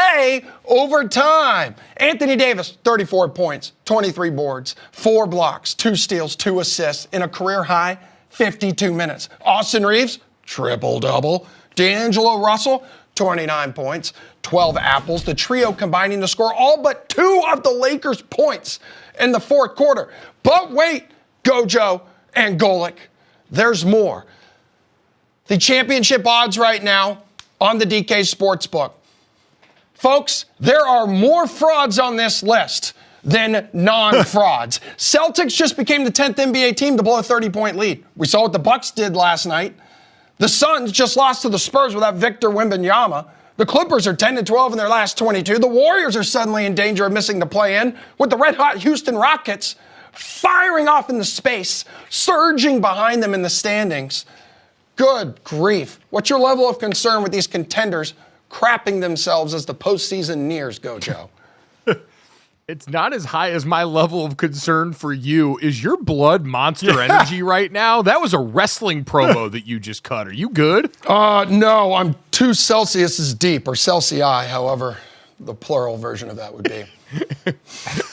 overtime. Anthony Davis, 34 points, 23 boards, 4 blocks, 2 steals, 2 assists in a career high 52 minutes. Austin Reeves, triple-double. D'Angelo Russell, 29 points, 12 apples. The trio combining to score all but 2 of the Lakers' points in the fourth quarter. But wait, GoJo and Golic, there's more. The championship odds right now on the DK Sportsbook. Folks, there are more frauds on this list than non-frauds. Celtics just became the 10th NBA team to blow a 30-point lead. We saw what the Bucks did last night. The Suns just lost to the Spurs without Victor Wembanyama. The Clippers are 10-12 in their last 22. The Warriors are suddenly in danger of missing the play-in, with the red-hot Houston Rockets firing off into space, surging behind them in the standings. Good grief. What's your level of concern with these contenders crapping themselves as the postseason nears, GoJo? It's not as high as my level of concern for you. Is your blood Monster Energy right now? That was a wrestling promo that you just cut. Are you good? No, I'm 2 Celsius deep, or Celsius, however the plural version of that would be.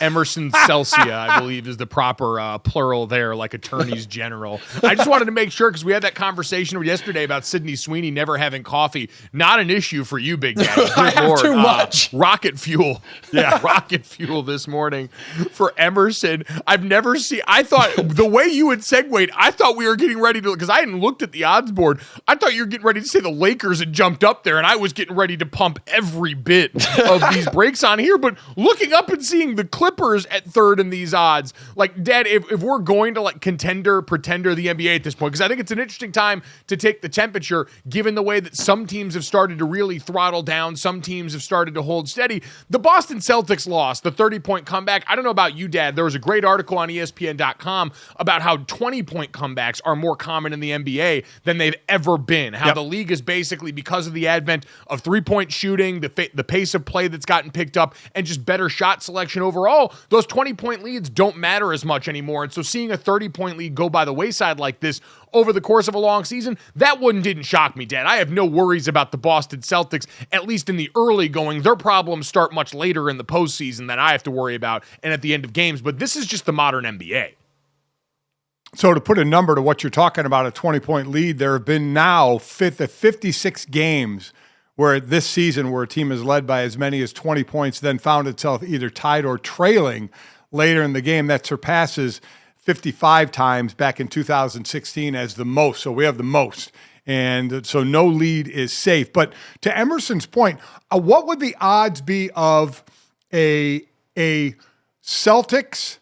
Emerson Celsia, I believe, is the proper plural there, like attorneys general. I just wanted to make sure, because we had that conversation yesterday about Sydney Sweeney never having coffee. Not an issue for you, Big Daddy. I have too much. Rocket fuel. Yeah, rocket fuel this morning for Emerson. I've never seen, I thought, the way you had segued, I thought we were getting ready to, because I hadn't looked at the odds board, I thought you were getting ready to say the Lakers had jumped up there, and I was getting ready to pump every bit of these breaks on here, but looking up and seeing the Clippers at third in these odds, like, Dad, if we're going to like pretender the NBA at this point, because I think it's an interesting time to take the temperature, given the way that some teams have started to really throttle down, some teams have started to hold steady. The Boston Celtics lost, the 30-point comeback. I don't know about you, Dad. There was a great article on ESPN.com about how 20-point comebacks are more common in the NBA than they've ever been. How the league is basically, because of the advent of three-point shooting, the pace of play that's gotten picked up, and just better shot selection overall, those 20-point leads don't matter as much anymore. And so seeing a 30-point lead go by the wayside like this over the course of a long season, that one didn't shock me, Dad. I have no worries about the Boston Celtics, at least in the early going. Their problems start much later in the postseason than I have to worry about and at the end of games. But this is just the modern NBA. So to put a number to what you're talking about, a 20-point lead, there have been now 56 games where this season where a team is led by as many as 20 points, then found itself either tied or trailing later in the game. That surpasses 55 times back in 2016 as the most. So we have the most. And so no lead is safe. But to Emerson's point, what would the odds be of a Celtics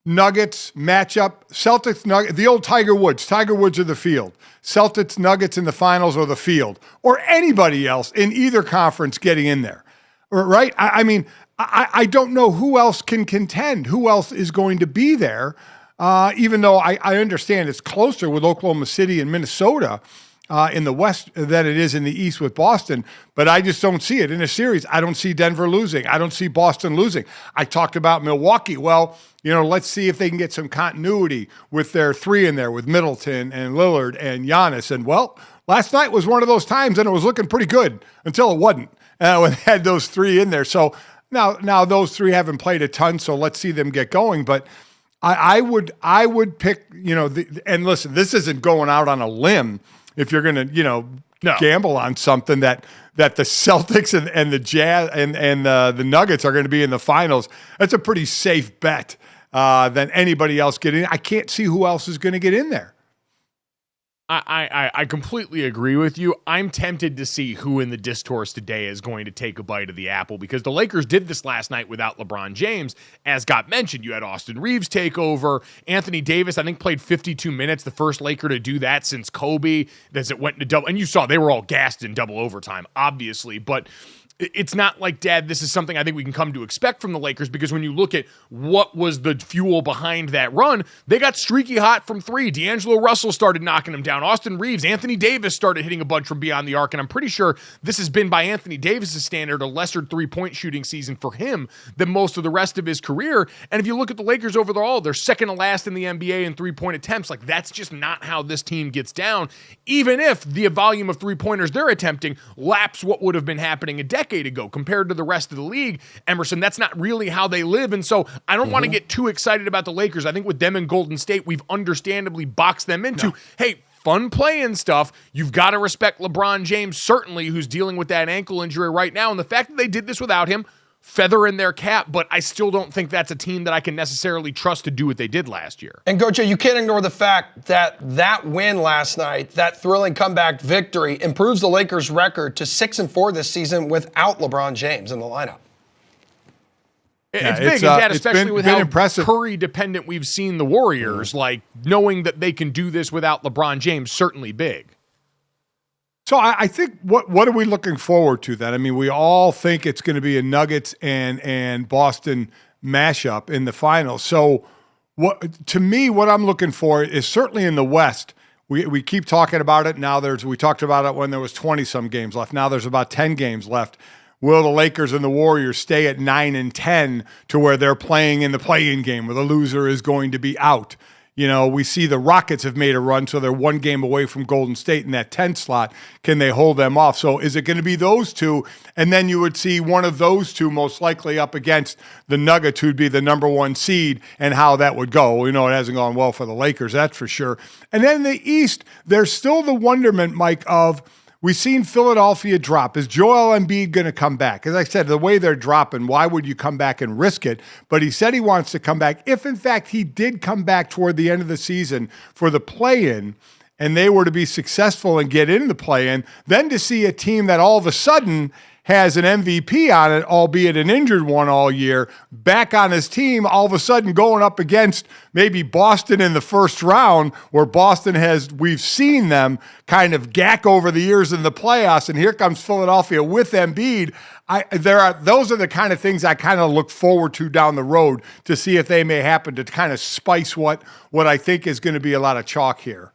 Nuggets matchup? Celtics Nuggets, the old Tiger Woods of the field. Celtics Nuggets in the finals or the field, or anybody else in either conference getting in there, right? I mean, I don't know who else can contend, who else is going to be there, even though I understand it's closer with Oklahoma City and Minnesota in the West than it is in the East with Boston, but I just don't see it in a series. I don't see Denver losing. I don't see Boston losing. I talked about Milwaukee. Well, let's see if they can get some continuity with their 3 in there with Middleton and Lillard and Giannis. And, well, last night was one of those times, and it was looking pretty good until it wasn't when they had those 3 in there. So now those 3 haven't played a ton, so let's see them get going. But I would pick, and listen, this isn't going out on a limb if you're going to, No. gamble on something that the Celtics and the Jazz and the Nuggets are going to be in the finals. That's a pretty safe bet than anybody else getting. I can't see who else is going to get in there. I completely agree with you. I'm tempted to see who in the discourse today is going to take a bite of the apple, because the Lakers did this last night without LeBron James. As got mentioned, you had Austin Reeves take over. Anthony Davis, I think, played 52 minutes, the first Laker to do that since Kobe, as it went into double. And you saw they were all gassed in double overtime, obviously. But it's not like, Dad, this is something I think we can come to expect from the Lakers, because when you look at what was the fuel behind that run, they got streaky hot from three. D'Angelo Russell started knocking them down. Austin Reeves, Anthony Davis started hitting a bunch from beyond the arc, and I'm pretty sure this has been, by Anthony Davis's standard, a lesser three-point shooting season for him than most of the rest of his career. And if you look at the Lakers overall, they're second to last in the NBA in three-point attempts. Like, that's just not how this team gets down, even if the volume of three-pointers they're attempting laps what would have been happening a decade ago compared to the rest of the league. Emerson, that's not really how they live. And so I don't want to get too excited about the Lakers. I think with them in Golden State, we've understandably boxed them into, hey, fun playing stuff. You've got to respect LeBron James, certainly, who's dealing with that ankle injury right now. And the fact that they did this without him, feather in their cap, but I still don't think that's a team that I can necessarily trust to do what they did last year. And GoJo, you can't ignore the fact that win last night, that thrilling comeback victory, improves the Lakers' record to 6-4 this season without LeBron James in the lineup. It's big, Dad, especially with how impressive. Curry dependent we've seen the Warriors. Like, knowing that they can do this without LeBron James, certainly big. So I think what are we looking forward to then? I mean, we all think it's going to be a Nuggets and Boston mashup in the finals. So what I'm looking for is certainly in the West. We keep talking about it. Now we talked about it when there was 20-some games left. Now there's about 10 games left. Will the Lakers and the Warriors stay at 9 and 10 to where they're playing in the play-in game where the loser is going to be out? We see the Rockets have made a run, so they're one game away from Golden State in that 10 slot. Can they hold them off? So is it going to be those two? And then you would see one of those two most likely up against the Nuggets, who'd be the number one seed, and how that would go. It hasn't gone well for the Lakers, that's for sure. And then in the East, there's still the wonderment, Mike, of we've seen Philadelphia drop. Is Joel Embiid going to come back? As I said, the way they're dropping, why would you come back and risk it? But he said he wants to come back. If, in fact, he did come back toward the end of the season for the play-in, and they were to be successful and get into the play-in, then to see a team that all of a sudden has an MVP on it, albeit an injured one all year, back on his team, all of a sudden going up against maybe Boston in the first round, where Boston we've seen them kind of gack over the years in the playoffs, and here comes Philadelphia with Embiid. Those are the kind of things I kind of look forward to down the road to see if they may happen to kind of spice what I think is going to be a lot of chalk here.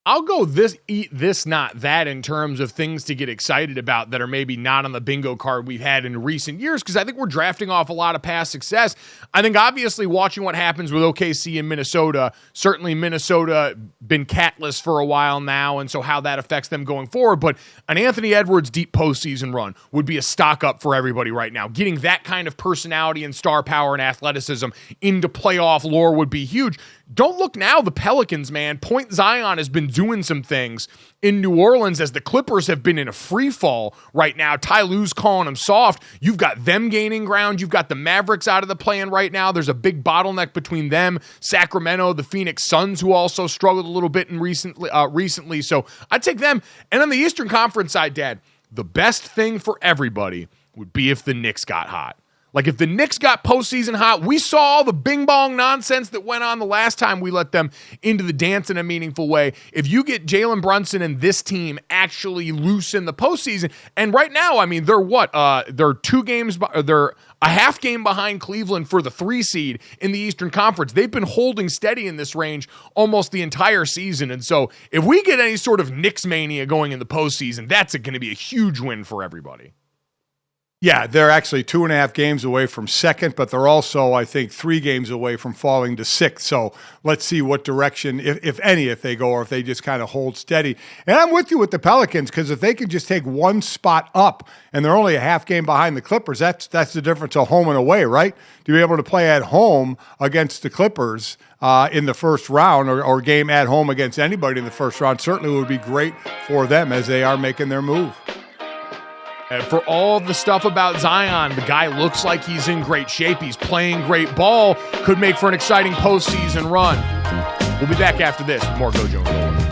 I'll go eat this, not that, in terms of things to get excited about that are maybe not on the bingo card we've had in recent years, because I think we're drafting off a lot of past success. I think obviously watching what happens with OKC and Minnesota, certainly Minnesota been catless for a while now, and so how that affects them going forward. But an Anthony Edwards deep postseason run would be a stock up for everybody right now. Getting that kind of personality and star power and athleticism into playoff lore would be huge. Don't look now, the Pelicans, man. Point Zion has been doing some things in New Orleans as the Clippers have been in a free fall right now. Ty Lue's calling them soft. You've got them gaining ground. You've got the Mavericks out of the play-in right now. There's a big bottleneck between them, Sacramento, the Phoenix Suns, who also struggled a little bit recently. So I'd take them. And on the Eastern Conference side, Dad, the best thing for everybody would be if the Knicks got hot. Like, if the Knicks got postseason hot, we saw all the bing-bong nonsense that went on the last time we let them into the dance in a meaningful way. If you get Jalen Brunson and this team actually loose in the postseason, and right now, I mean, they're 2 games, they're a half game behind Cleveland for the 3 seed in the Eastern Conference. They've been holding steady in this range almost the entire season. And so if we get any sort of Knicks mania going in the postseason, that's going to be a huge win for everybody. Yeah, they're actually 2.5 games away from second, but they're also, I think, 3 games away from falling to sixth. So let's see what direction, if any, if they go, or if they just kind of hold steady. And I'm with you with the Pelicans, because if they can just take one spot up and they're only a half game behind the Clippers, that's the difference of home and away, right? To be able to play at home against the Clippers in the first round, or game at home against anybody in the first round, certainly would be great for them as they are making their move. And for all of the stuff about Zion, the guy looks like he's in great shape. He's playing great ball. Could make for an exciting postseason run. We'll be back after this with more GoJo Golic.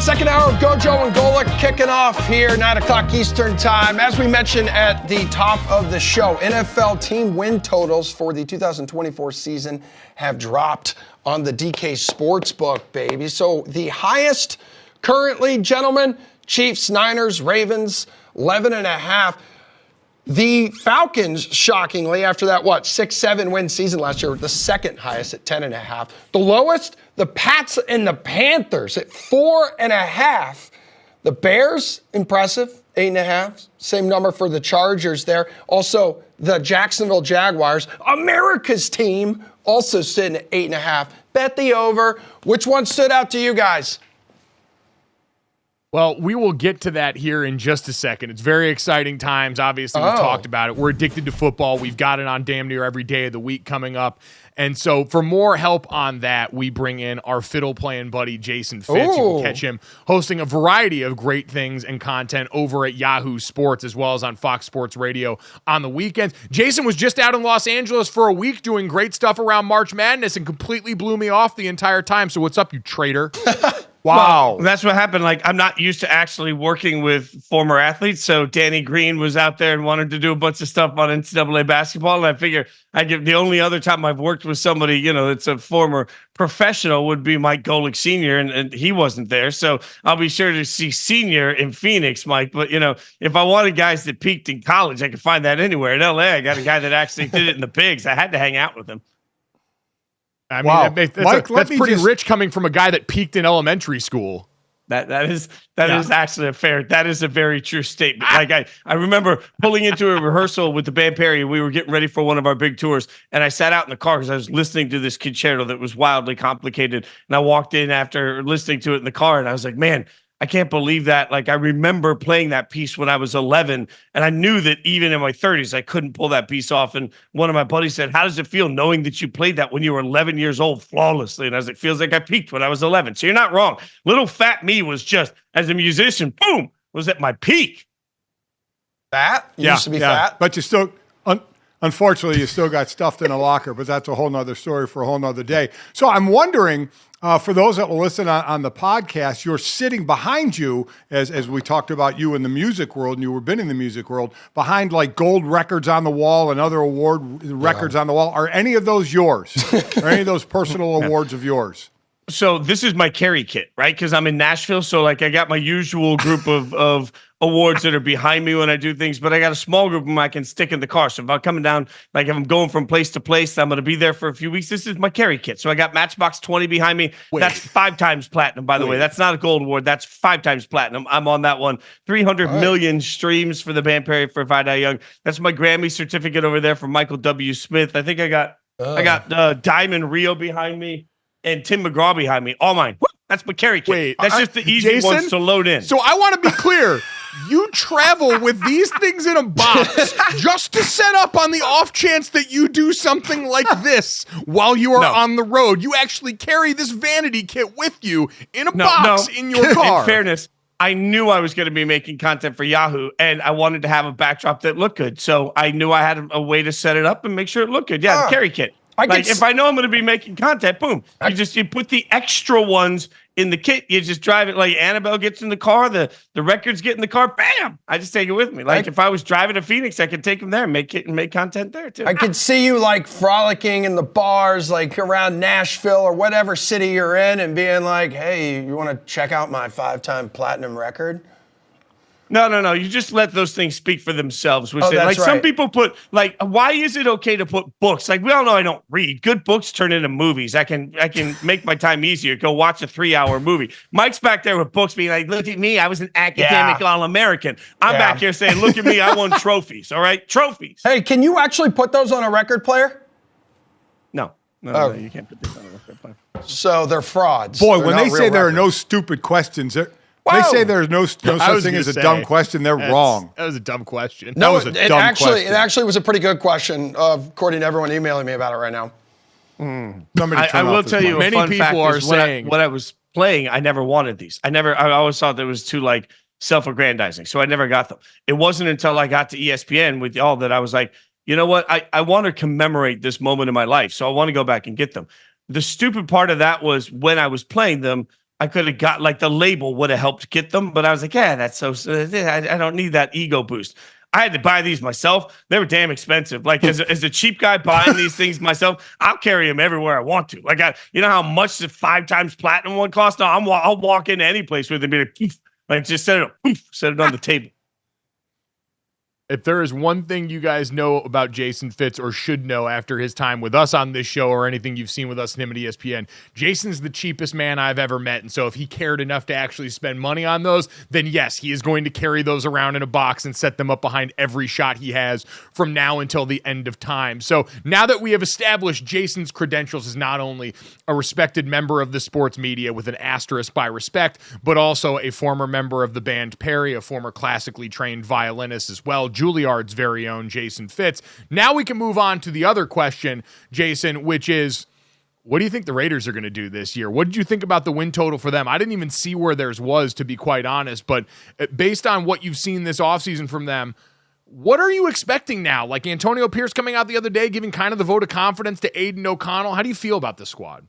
Second hour of GoJo and Golic kicking off here, 9 o'clock Eastern time. As we mentioned at the top of the show, NFL team win totals for the 2024 season have dropped on the DK Sportsbook, baby. So the highest currently, gentlemen, Chiefs, Niners, Ravens, 11.5. The Falcons, shockingly, after that, 6-7 win season last year, the second highest at 10.5. The lowest, the Pats and the Panthers at 4.5. The Bears, impressive, 8.5. Same number for the Chargers there. Also, the Jacksonville Jaguars, America's team, also sitting at 8.5. Bet the over. Which one stood out to you guys? Well, we will get to that here in just a second. It's very exciting times. Obviously, we've talked about it. We're addicted to football. We've got it on damn near every day of the week coming up. And so for more help on that, we bring in our fiddle playing buddy, Jason Fitz. You can catch him hosting a variety of great things and content over at Yahoo Sports, as well as on Fox Sports Radio on the weekends. Jason was just out in Los Angeles for a week doing great stuff around March Madness and completely blew me off the entire time. So what's up, you traitor? Wow. Well, that's what happened. Like, I'm not used to actually working with former athletes. So Danny Green was out there and wanted to do a bunch of stuff on NCAA basketball. And I figure the only other time I've worked with somebody, that's a former professional would be Mike Golic Sr. And he wasn't there. So I'll be sure to see Senior in Phoenix, Mike. But, if I wanted guys that peaked in college, I could find that anywhere. In LA, I got a guy that actually did it in the bigs. I had to hang out with him. I mean, wow. that's pretty rich coming from a guy that peaked in elementary school. That is actually that is a very true statement. Like I remember pulling into a rehearsal with the band Perry. We were getting ready for one of our big tours, and I sat out in the car because I was listening to this concerto that was wildly complicated. And I walked in after listening to it in the car, and I was like, man, I can't believe that. Like, I remember playing that piece when I was 11, and I knew that even in my 30s, I couldn't pull that piece off. And one of my buddies said, how does it feel knowing that you played that when you were 11 years old flawlessly? And I was like, feels like I peaked when I was 11. So you're not wrong. Little fat me was just, as a musician, boom, was at my peak. Fat? You used to be fat? But you still, unfortunately, you still got stuffed in a locker, but that's a whole nother story for a whole nother day. So I'm wondering, for those that will listen on the podcast, you're sitting behind you, as we talked about you in the music world, and you were been in the music world, behind like gold records on the wall and other award records on the wall. Are any of those yours? Are any of those personal awards of yours? So this is my carry kit, right? Because I'm in Nashville. So like I got my usual group of awards that are behind me when I do things, but I got a small group of them I can stick in the car. So if I'm coming down, like if I'm going from place to place, I'm going to be there for a few weeks. This is my carry kit. So I got Matchbox 20 behind me. That's 5 times platinum, by the way. That's not a gold award. That's 5 times platinum. I'm on that one. 300 million streams for the band Perry for If I Die Young. That's my Grammy certificate over there from Michael W. Smith. I think I got Diamond Rio behind me and Tim McGraw behind me. All mine. That's my carry kit. Wait, that's just the easy Jason, ones to load in. So I want to be clear. You travel with these things in a box just to set up on the off chance that you do something like this while you are on the road. You actually carry this vanity kit with you in a box in your car. In fairness, I knew I was going to be making content for Yahoo, and I wanted to have a backdrop that looked good. So I knew I had a way to set it up and make sure it looked good. Yeah, the carry kit. If I know I'm going to be making content, boom, you put the extra ones in the kit. You just drive it. Like Annabelle gets in the car, the records get in the car, bam, I just take it with me. Like if I was driving to Phoenix, I could take them there and make content there too. I could see you like frolicking in the bars, like around Nashville or whatever city you're in, and being like, hey, you want to check out my 5-time platinum record? No. You just let those things speak for themselves. Which some people put why is it okay to put books? Like we all know I don't read. Good books turn into movies. I can make my time easier. Go watch a 3-hour movie. Mike's back there with books being like, look at me. I was an academic All-American. I'm back here saying, look at me. I won trophies. All right. Trophies. Hey, can you actually put those on a record player? No, you can't put this on a record player. So they're frauds. Boy, when they say there are no stupid questions, they say there's no such thing as a dumb question. They're wrong. That was a dumb question. No, it actually was a pretty good question, according to everyone emailing me about it right now. I will tell you, many people are saying when I was playing, I never wanted these. I always thought that was too self-aggrandizing, so I never got them. It wasn't until I got to ESPN with y'all that I was like, you know what? I want to commemorate this moment in my life, so I want to go back and get them. The stupid part of that was when I was playing them, I could have got the label would have helped get them, but I was like, yeah, that's so. I don't need that ego boost. I had to buy these myself. They were damn expensive. Like as a cheap guy buying these things myself, I'll carry them everywhere I want to. Like you know how much the 5 times platinum one cost? No, I'll walk into any place with it and be like, poof, just set it on the table. If there is one thing you guys know about Jason Fitz or should know after his time with us on this show or anything you've seen with us and him at ESPN, Jason's the cheapest man I've ever met. And so if he cared enough to actually spend money on those, then yes, he is going to carry those around in a box and set them up behind every shot he has from now until the end of time. So now that we have established Jason's credentials as not only a respected member of the sports media with an asterisk by respect, but also a former member of the band Perry, a former classically trained violinist as well, Juilliard's very own Jason Fitz. Now we can move on to the other question, Jason, which is, what do you think the Raiders are going to do this year? What did you think about the win total for them? I didn't even see where theirs was, to be quite honest, but based on what you've seen this offseason from them, what are you expecting now? Like Antonio Pierce coming out the other day, giving kind of the vote of confidence to Aiden O'Connell. How do you feel about this squad?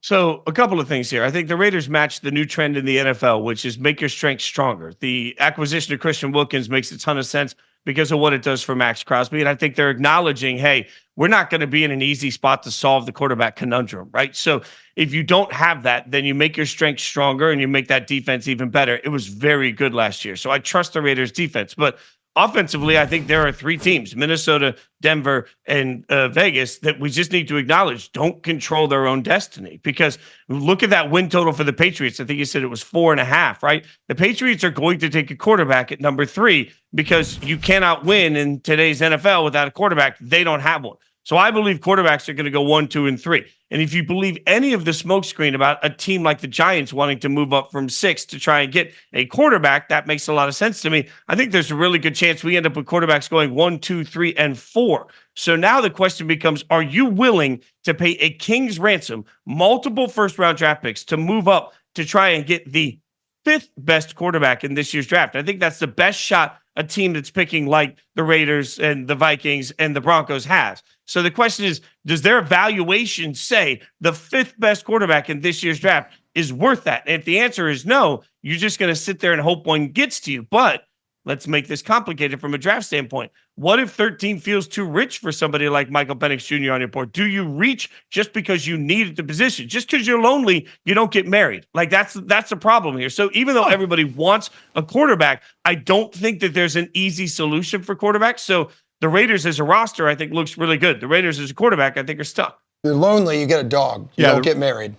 So a couple of things here. I think the Raiders match the new trend in the NFL, which is make your strength stronger. The acquisition of Christian Wilkins makes a ton of sense because of what it does for Max Crosby. And I think they're acknowledging, hey, we're not going to be in an easy spot to solve the quarterback conundrum, right? So if you don't have that, then you make your strength stronger and you make that defense even better. It was very good last year. So I trust the Raiders defense. But offensively, I think there are three teams, Minnesota, Denver, and Vegas, that we just need to acknowledge don't control their own destiny. Because look at that win total for the Patriots. I think you said it was 4.5, right? The Patriots are going to take a quarterback at number 3 because you cannot win in today's NFL without a quarterback. They don't have one. So I believe quarterbacks are going to go 1, 2, and 3. And if you believe any of the smokescreen about a team like the Giants wanting to move up from 6 to try and get a quarterback, that makes a lot of sense to me. I think there's a really good chance we end up with quarterbacks going 1, 2, 3, and 4. So now the question becomes, are you willing to pay a king's ransom, multiple first-round draft picks to move up to try and get the 5th best quarterback in this year's draft? I think that's the best shot a team that's picking like the Raiders and the Vikings and the Broncos has. So the question is, does their evaluation say the 5th best quarterback in this year's draft is worth that? And if the answer is no, you're just going to sit there and hope one gets to you. But let's make this complicated from a draft standpoint. What if 13 feels too rich for somebody like Michael Penix Jr. on your board? Do you reach just because you needed the position? Just because you're lonely, you don't get married. Like that's the problem here. So even though everybody wants a quarterback, I don't think that there's an easy solution for quarterbacks. So the Raiders as a roster, I think, looks really good. The Raiders as a quarterback, I think, are stuck. You're lonely, you get a dog. You don't get married.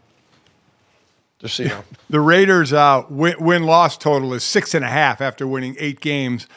Just so you know. The Raiders' win-loss total is 6.5 after winning 8 games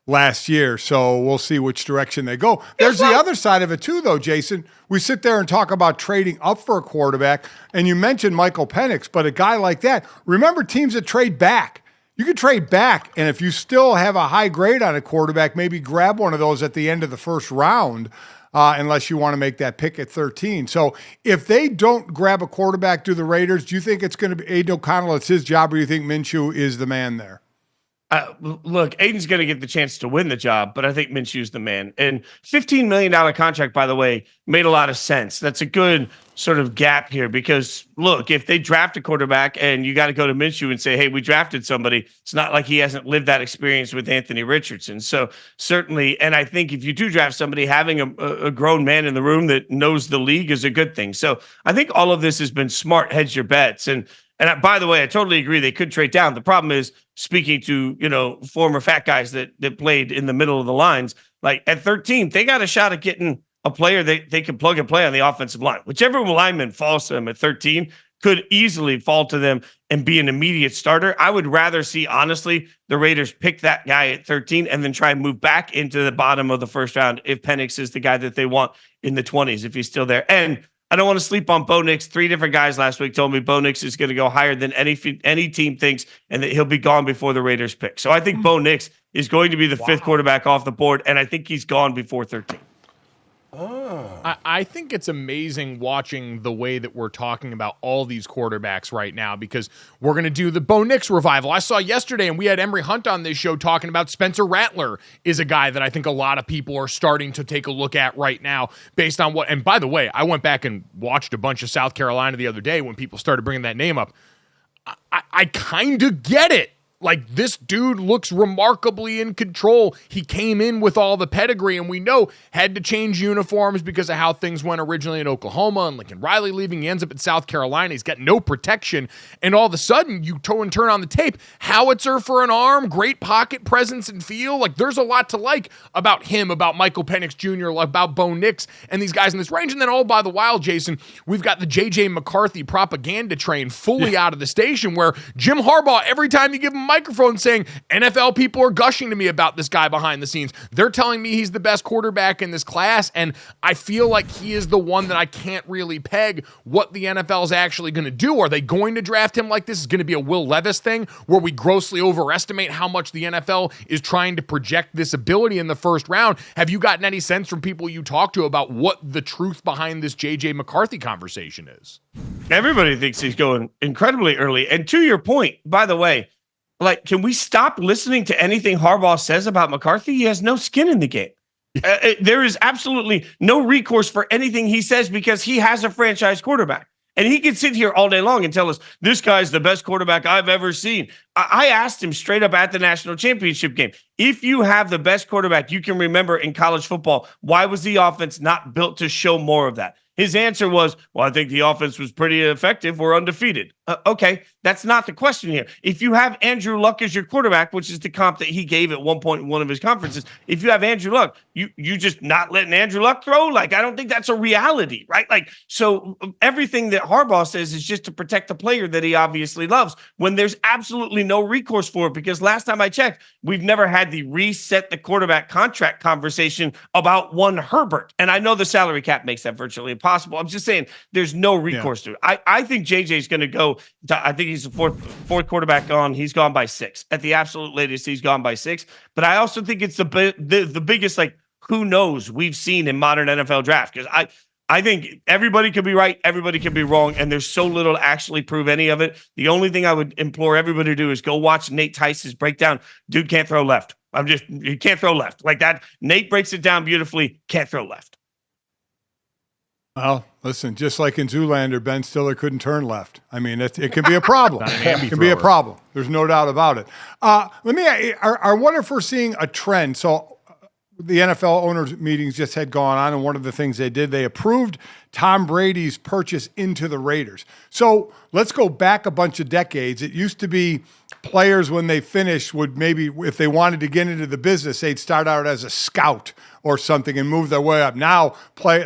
last year. So we'll see which direction they go. There's the other side of it too, though, Jason. We sit there and talk about trading up for a quarterback, and you mentioned Michael Penix, but a guy like that, remember teams that trade back. You can trade back, and if you still have a high grade on a quarterback, maybe grab one of those at the end of the first round, unless you want to make that pick at 13. So if they don't grab a quarterback to the Raiders, do you think it's going to be Aiden O'Connell, it's his job, or do you think Minshew is the man there? Look, Aiden's going to get the chance to win the job, but I think Minshew's the man. And $15 million contract, by the way, made a lot of sense. That's a good sort of gap here because, look, if they draft a quarterback and you got to go to Minshew and say, hey, we drafted somebody, it's not like he hasn't lived that experience with Anthony Richardson. So certainly, and I think if you do draft somebody, having a grown man in the room that knows the league is a good thing. So I think all of this has been smart, hedge your bets. And by the way, I totally agree they could trade down. The problem is, speaking to, former fat guys that played in the middle of the lines, like at 13, they got a shot at getting a player they can plug and play on the offensive line. Whichever lineman falls to them at 13 could easily fall to them and be an immediate starter. I would rather see, honestly, the Raiders pick that guy at 13 and then try and move back into the bottom of the first round if Penix is the guy that they want in the 20s, if he's still there. And I don't want to sleep on Bo Nix. 3 different guys last week told me Bo Nix is going to go higher than any team thinks and that he'll be gone before the Raiders pick. So I think Bo Nix is going to be the 5th quarterback off the board, and I think he's gone before 13. I think it's amazing watching the way that we're talking about all these quarterbacks right now because we're going to do the Bo Nix revival. I saw yesterday, and we had Emery Hunt on this show talking about Spencer Rattler is a guy that I think a lot of people are starting to take a look at right now based on what, and by the way, I went back and watched a bunch of South Carolina the other day when people started bringing that name up. I kind of get it. Like, this dude looks remarkably in control. He came in with all the pedigree, and we know had to change uniforms because of how things went originally in Oklahoma and Lincoln Riley leaving. He ends up in South Carolina. He's got no protection. And all of a sudden, you turn on the tape. Howitzer for an arm, great pocket presence and feel. Like, there's a lot to like about him, about Michael Penix Jr., about Bo Nix, and these guys in this range. And then all by the while, Jason, we've got the J.J. McCarthy propaganda train fully out of the station where Jim Harbaugh, every time you give him microphone saying NFL people are gushing to me about this guy behind the scenes. They're telling me he's the best quarterback in this class, and I feel like he is the one that I can't really peg what the NFL is actually going to do. Are they going to draft him like this? Is going to be a Will Levis thing where we grossly overestimate how much the NFL is trying to project this ability in the first round? Have you gotten any sense from people you talk to about what the truth behind this J.J. McCarthy conversation is? Everybody thinks he's going incredibly early. And to your point, by the way, like, can we stop listening to anything Harbaugh says about McCarthy? He has no skin in the game. There is absolutely no recourse for anything he says because he has a franchise quarterback. And he could sit here all day long and tell us, this guy's the best quarterback I've ever seen. I asked him straight up at the national championship game, if you have the best quarterback you can remember in college football, why was the offense not built to show more of that? His answer was, well, I think the offense was pretty effective. We're undefeated. Okay, that's not the question here. If you have Andrew Luck as your quarterback, which is the comp that he gave at one point in one of his conferences, if you have Andrew Luck, you just not letting Andrew Luck throw? Like, I don't think that's a reality, right? Like, so everything that Harbaugh says is just to protect the player that he obviously loves when there's absolutely no recourse for it, because last time I checked, we've never had the reset the quarterback contract conversation about one Herbert. And I know the salary cap makes that virtually impossible. I'm just saying there's no recourse to it. I think JJ is going to go. I think he's the fourth quarterback gone. He's gone by 6. At the absolute latest, he's gone by 6. But I also think it's the biggest, like, who knows we've seen in modern NFL draft, because I think everybody could be right, everybody can be wrong, and there's so little to actually prove any of it. The only thing I would implore everybody to do is go watch Nate Tice's breakdown. Dude can't throw left. He can't throw left. Like that, Nate breaks it down beautifully, can't throw left. Well, listen, just like in Zoolander, Ben Stiller couldn't turn left. I mean, it can be a problem. It can be a problem. There's no doubt about it. I wonder if we're seeing a trend. So the NFL owners meetings just had gone on, and one of the things they did, they approved Tom Brady's purchase into the Raiders. So let's go back a bunch of decades. It used to be players, when they finished, would maybe, if they wanted to get into the business, they'd start out as a scout or something and move their way up. Now,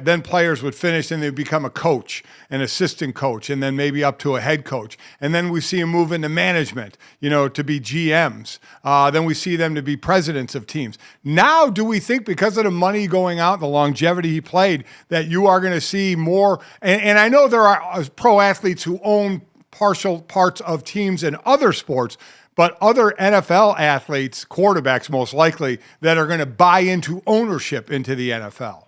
then players would finish and they'd become a coach, an assistant coach, and then maybe up to a head coach. And then we see them move into management, to be GMs. Then we see them to be presidents of teams. Now, do we think, because of the money going out, the longevity he played, that you are going to see more? And I know there are pro athletes who own partial parts of teams in other sports, but other NFL athletes, quarterbacks most likely, that are going to buy into ownership into the NFL.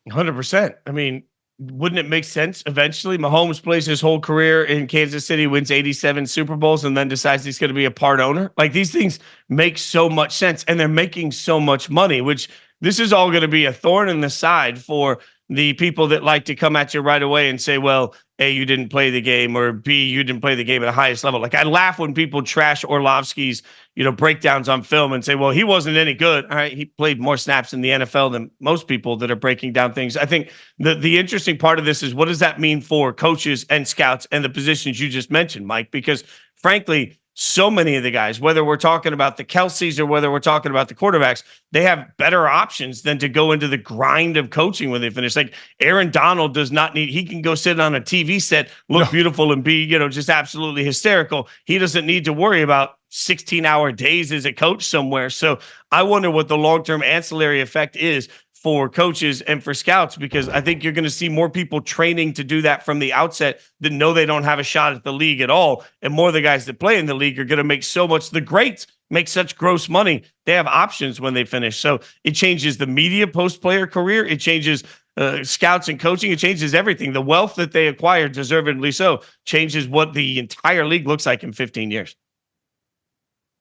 100%. I mean, wouldn't it make sense eventually? Mahomes plays his whole career in Kansas City, wins 87 Super Bowls, and then decides he's going to be a part owner. Like, these things make so much sense, and they're making so much money, which this is all going to be a thorn in the side for the people that like to come at you right away and say, well, A, you didn't play the game, or B, you didn't play the game at the highest level. Like, I laugh when people trash Orlovsky's, breakdowns on film and say, well, he wasn't any good. All right, he played more snaps in the NFL than most people that are breaking down things. I think the interesting part of this is, what does that mean for coaches and scouts and the positions you just mentioned, Mike? Because frankly, so many of the guys, whether we're talking about the Kelceys or whether we're talking about the quarterbacks, they have better options than to go into the grind of coaching when they finish. Like, Aaron Donald does not need, he can go sit on a TV set, look beautiful, and be, just absolutely hysterical. He doesn't need to worry about 16-hour days as a coach somewhere. So I wonder what the long-term ancillary effect is for coaches and for scouts, because I think you're going to see more people training to do that from the outset that know they don't have a shot at the league at all. And more of the guys that play in the league are going to make so much. The greats make such gross money. They have options when they finish. So it changes the media post-player career. It changes scouts and coaching. It changes everything. The wealth that they acquire, deservedly so, changes what the entire league looks like in 15 years.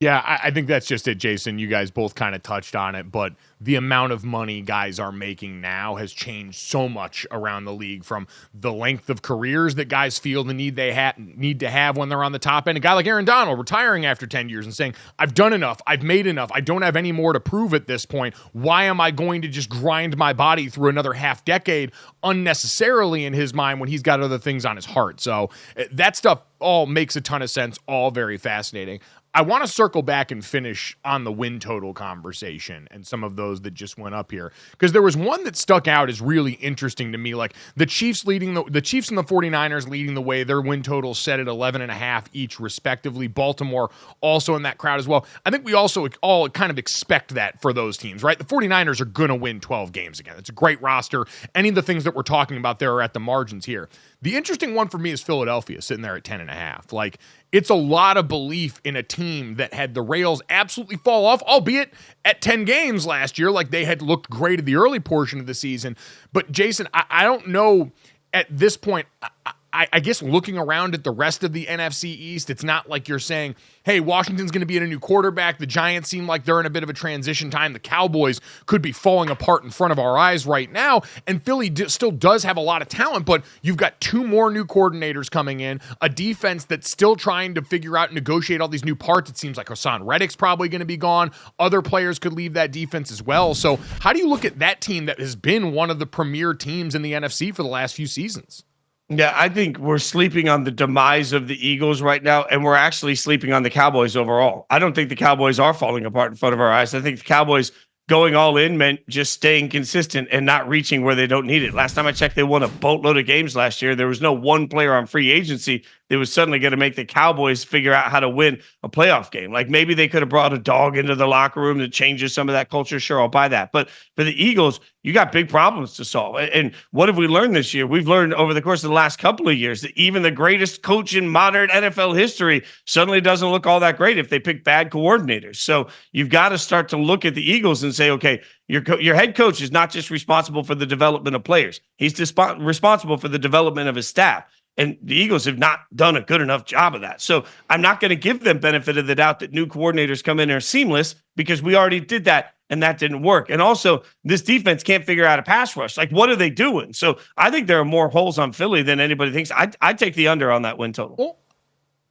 Yeah, I think that's just it, Jason. You guys both kind of touched on it, but the amount of money guys are making now has changed so much around the league, from the length of careers that guys feel the need to have when they're on the top end. A guy like Aaron Donald retiring after 10 years and saying, I've done enough, I've made enough, I don't have any more to prove at this point. Why am I going to just grind my body through another half decade unnecessarily, in his mind, when he's got other things on his heart? So that stuff all makes a ton of sense, all very fascinating. I want to circle back and finish on the win total conversation and some of those that just went up here, because there was one that stuck out as really interesting to me. Like, the Chiefs and the 49ers leading the way, their win totals set at 11.5 each respectively. Baltimore also in that crowd as well. I think we also all kind of expect that for those teams, right? The 49ers are going to win 12 games again. It's a great roster. Any of the things that we're talking about there are at the margins here. The interesting one for me is Philadelphia sitting there at 10.5. Like, it's a lot of belief in a team that had the rails absolutely fall off, albeit at 10 games last year. Like, they had looked great at the early portion of the season. But Jason, I don't know at this point. I guess looking around at the rest of the NFC East, it's not like you're saying, hey, Washington's going to be in a new quarterback. The Giants seem like they're in a bit of a transition time. The Cowboys could be falling apart in front of our eyes right now. And Philly still does have a lot of talent, but you've got 2 more new coordinators coming in, a defense that's still trying to figure out and negotiate all these new parts. It seems like Hassan Reddick's probably going to be gone. Other players could leave that defense as well. So how do you look at that team that has been one of the premier teams in the NFC for the last few seasons? Yeah, I think we're sleeping on the demise of the Eagles right now, and we're actually sleeping on the Cowboys overall. I don't think the Cowboys are falling apart in front of our eyes. I think the Cowboys going all in meant just staying consistent and not reaching where they don't need it. Last time I checked, they won a boatload of games last year. There was no one player on free agency that was suddenly going to make the Cowboys figure out how to win a playoff game. Like maybe they could have brought a dog into the locker room that changes some of that culture. Sure, I'll buy that. But for the Eagles, you got big problems to solve. And what have we learned this year? We've learned over the course of the last couple of years that even the greatest coach in modern NFL history suddenly doesn't look all that great if they pick bad coordinators. So you've got to start to look at the Eagles and say, okay, your head coach is not just responsible for the development of players. He's responsible for the development of his staff. And the Eagles have not done a good enough job of that. So I'm not going to give them benefit of the doubt that new coordinators come in and are seamless, because we already did that and that didn't work. And also, this defense can't figure out a pass rush. Like, what are they doing? So I think there are more holes on Philly than anybody thinks. I'd take the under on that win total. Well,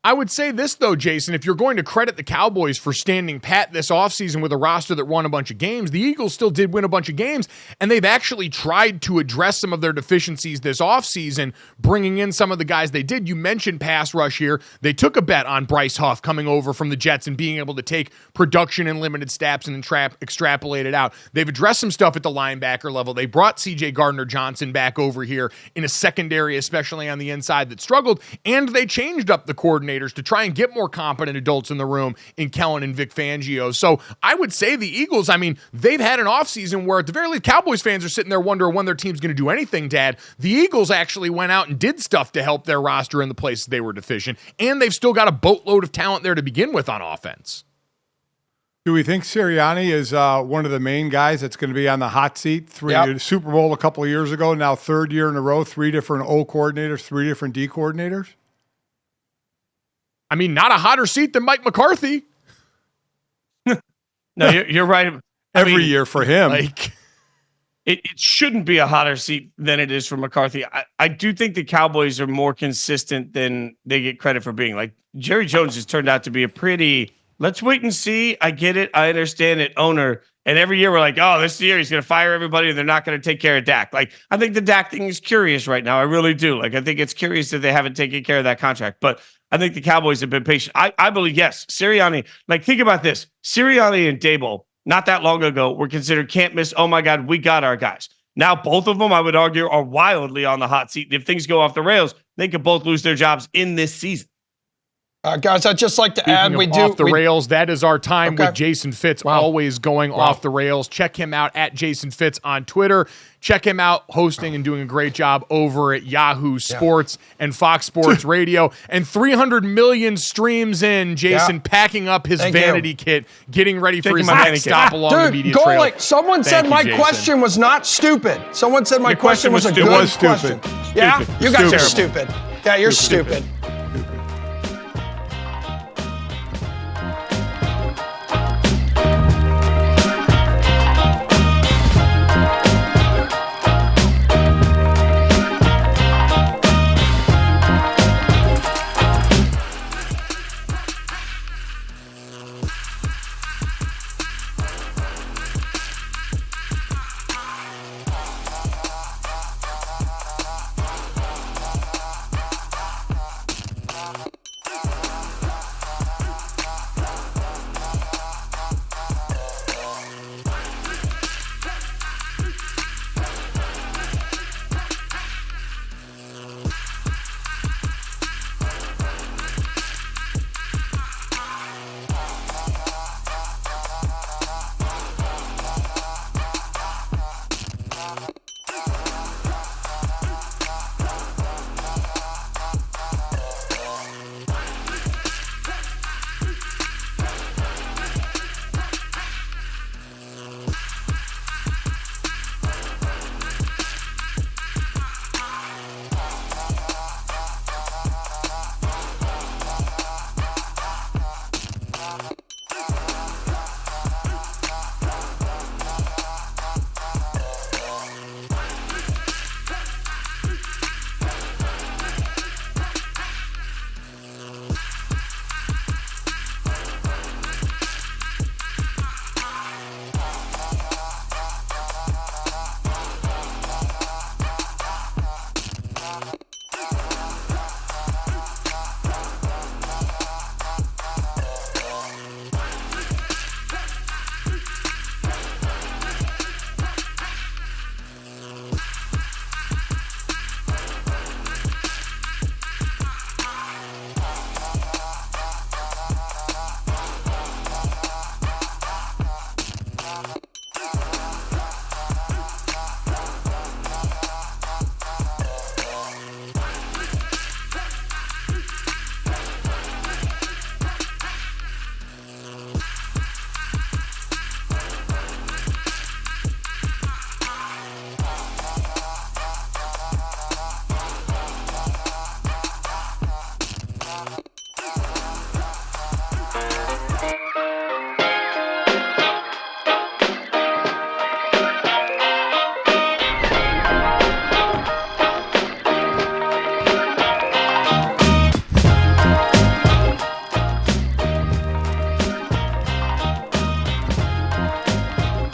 I would say this, though, Jason, if you're going to credit the Cowboys for standing pat this offseason with a roster that won a bunch of games, the Eagles still did win a bunch of games, and they've actually tried to address some of their deficiencies this offseason, bringing in some of the guys they did. You mentioned pass rush here. They took a bet on Bryce Huff coming over from the Jets and being able to take production in limited snaps and extrapolate it out. They've addressed some stuff at the linebacker level. They brought C.J. Gardner-Johnson back over here in a secondary, especially on the inside, that struggled, and they changed up the coordinator to try and get more competent adults in the room in Kellen and Vic Fangio. So I would say the Eagles, I mean, they've had an offseason where at the very least Cowboys fans are sitting there wondering when their team's going to do anything, Dad. The Eagles actually went out and did stuff to help their roster in the places they were deficient, and they've still got a boatload of talent there to begin with on offense. Do we think Sirianni is one of the main guys that's going to be on the hot seat? Super Bowl a couple of years ago, now 3rd year in a row, 3 different O coordinators, 3 different D coordinators? I mean, not a hotter seat than Mike McCarthy. No, you're right. Every year for him. Like, it shouldn't be a hotter seat than it is for McCarthy. I do think the Cowboys are more consistent than they get credit for being. Like, Jerry Jones has turned out to be a pretty, let's wait and see, I get it, I understand it, owner. And every year we're like, oh, this year he's going to fire everybody and they're not going to take care of Dak. Like, I think the Dak thing is curious right now. I really do. Like, I think it's curious that they haven't taken care of that contract. But I think the Cowboys have been patient. I believe, yes, Sirianni, like, think about this. Sirianni and Daboll, not that long ago, were considered can't miss. Oh, my God, we got our guys. Now, both of them, I would argue, are wildly on the hot seat. If things go off the rails, they could both lose their jobs in this season. Guys, I'd just like to add, off the rails. That is our time with Jason Fitz, always going off the rails. Check him out at Jason Fitz on Twitter. Check him out hosting and doing a great job over at Yahoo Sports and Fox Sports Radio. And 300 million streams in, Jason packing up his vanity kit, getting ready for his next stop along the media trail. Golic, someone said my question was not stupid. Someone said my question was a good question. Yeah? You guys are stupid. Yeah, you're stupid.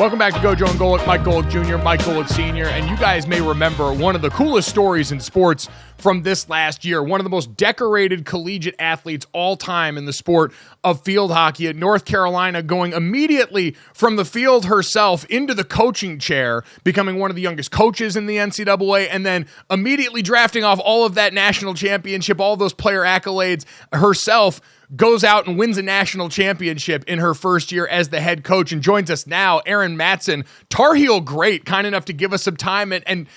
Welcome back to GoJo and Golic. Mike Golic Jr., Mike Golic Sr., and you guys may remember one of the coolest stories in sports from this last year. One of the most decorated collegiate athletes all time in the sport of field hockey at North Carolina, going immediately from the field herself into the coaching chair, becoming one of the youngest coaches in the NCAA, and then immediately drafting off all of that national championship, all those player accolades herself, goes out and wins a national championship in her first year as the head coach, and joins us now, Erin Matson, Tar Heel great, kind enough to give us some time. And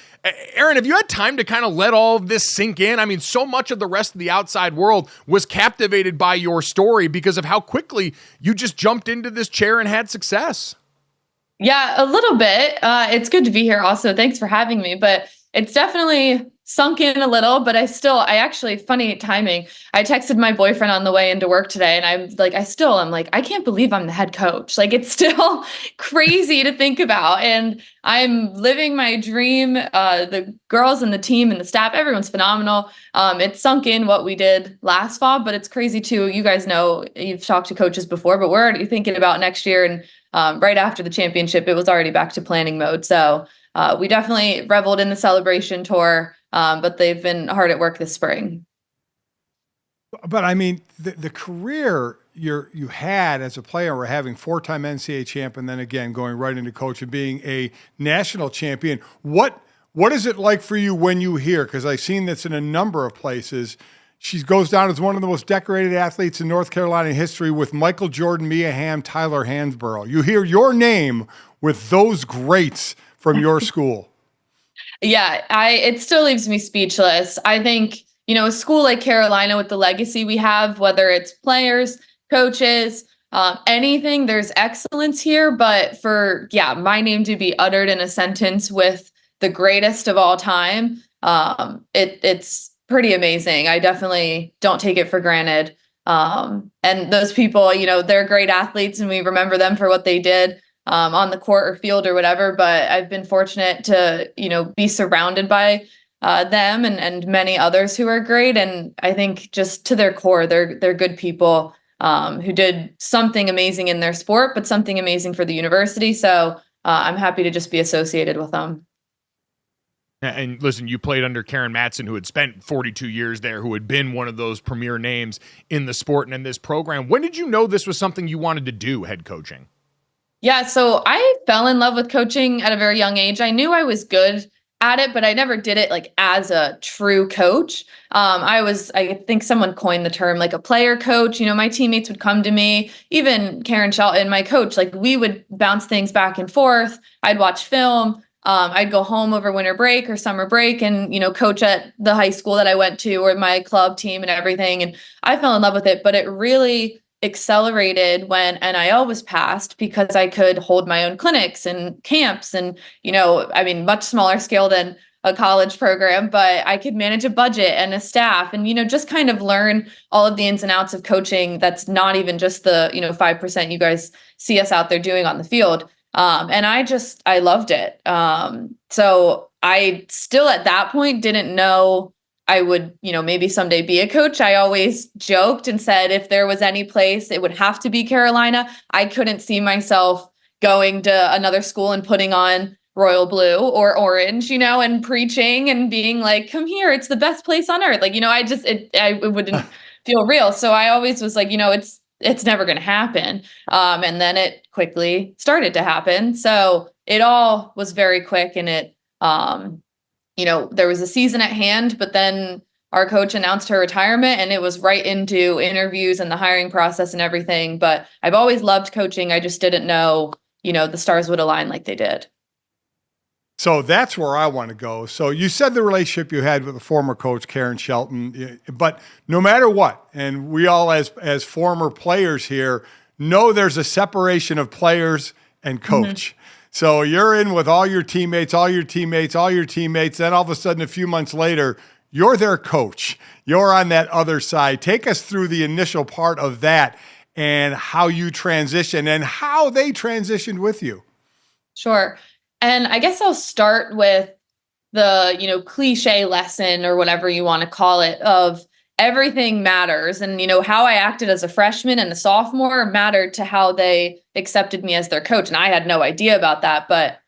Erin, have you had time to kind of let all of this sink in? I mean, so much of the rest of the outside world was captivated by your story because of how quickly you just jumped into this chair and had success. Yeah, a little bit. It's good to be here also. Thanks for having me, but it's definitely sunk in a little, but I actually, funny timing. I texted my boyfriend on the way into work today, and I'm like, I can't believe I'm the head coach. Like, it's still crazy to think about. And I'm living my dream. The girls and the team and the staff, everyone's phenomenal. It's sunk in what we did last fall, but it's crazy too. You guys know, you've talked to coaches before, but we're already thinking about next year. And right after the championship, it was already back to planning mode. So we definitely reveled in the celebration tour. But they've been hard at work this spring. But I mean, the career you had as a player, were having 4-time NCAA champ, and then again going right into coach and being a national champion. What is it like for you when you hear? Because I've seen this in a number of places. She goes down as one of the most decorated athletes in North Carolina history, with Michael Jordan, Mia Hamm, Tyler Hansborough. You hear your name with those greats from your school. Yeah, it still leaves me speechless. I think, a school like Carolina, with the legacy we have, whether it's players, coaches, anything, there's excellence here. But for my name to be uttered in a sentence with the greatest of all time, it's pretty amazing. I definitely don't take it for granted. And those people, they're great athletes, and we remember them for what they did on the court or field or whatever. But I've been fortunate to, be surrounded by them and many others who are great. And I think just to their core, they're good people who did something amazing in their sport, but something amazing for the university. So I'm happy to just be associated with them. And listen, you played under Erin Matson, who had spent 42 years there, who had been one of those premier names in the sport and in this program. When did you know this was something you wanted to do, head coaching? Yeah, so I fell in love with coaching at a very young age. I knew I was good at it, but I never did it like as a true coach. I think someone coined the term like a player coach. My teammates would come to me, even Karen Shelton, my coach, like we would bounce things back and forth. I'd watch film. I'd go home over winter break or summer break and, coach at the high school that I went to, or my club team and everything. And I fell in love with it, but it really accelerated when NIL was passed, because I could hold my own clinics and camps and, much smaller scale than a college program, but I could manage a budget and a staff and, just kind of learn all of the ins and outs of coaching. That's not even just the, 5% you guys see us out there doing on the field. And I loved it. So I still at that point didn't know I would, maybe someday be a coach. I always joked and said, if there was any place, it would have to be Carolina. I couldn't see myself going to another school and putting on royal blue or orange, and preaching and being like, come here, it's the best place on earth. Like, it wouldn't feel real. So I always was like, it's never going to happen. And then it quickly started to happen. So it all was very quick, and it, there was a season at hand, but then our coach announced her retirement, and it was right into interviews and the hiring process and everything. But I've always loved coaching. I just didn't know, the stars would align like they did. So that's where I want to go. So you said the relationship you had with the former coach, Karen Shelton, but no matter what, and we all as former players here know there's a separation of players and coach. Mm-hmm. So you're in with all your teammates. Then all of a sudden, a few months later, you're their coach. You're on that other side. Take us through the initial part of that and how you transition and how they transitioned with you. Sure. And I guess I'll start with the, cliche lesson or whatever you want to call it of, everything matters. And, how I acted as a freshman and a sophomore mattered to how they accepted me as their coach. And I had no idea about that. But,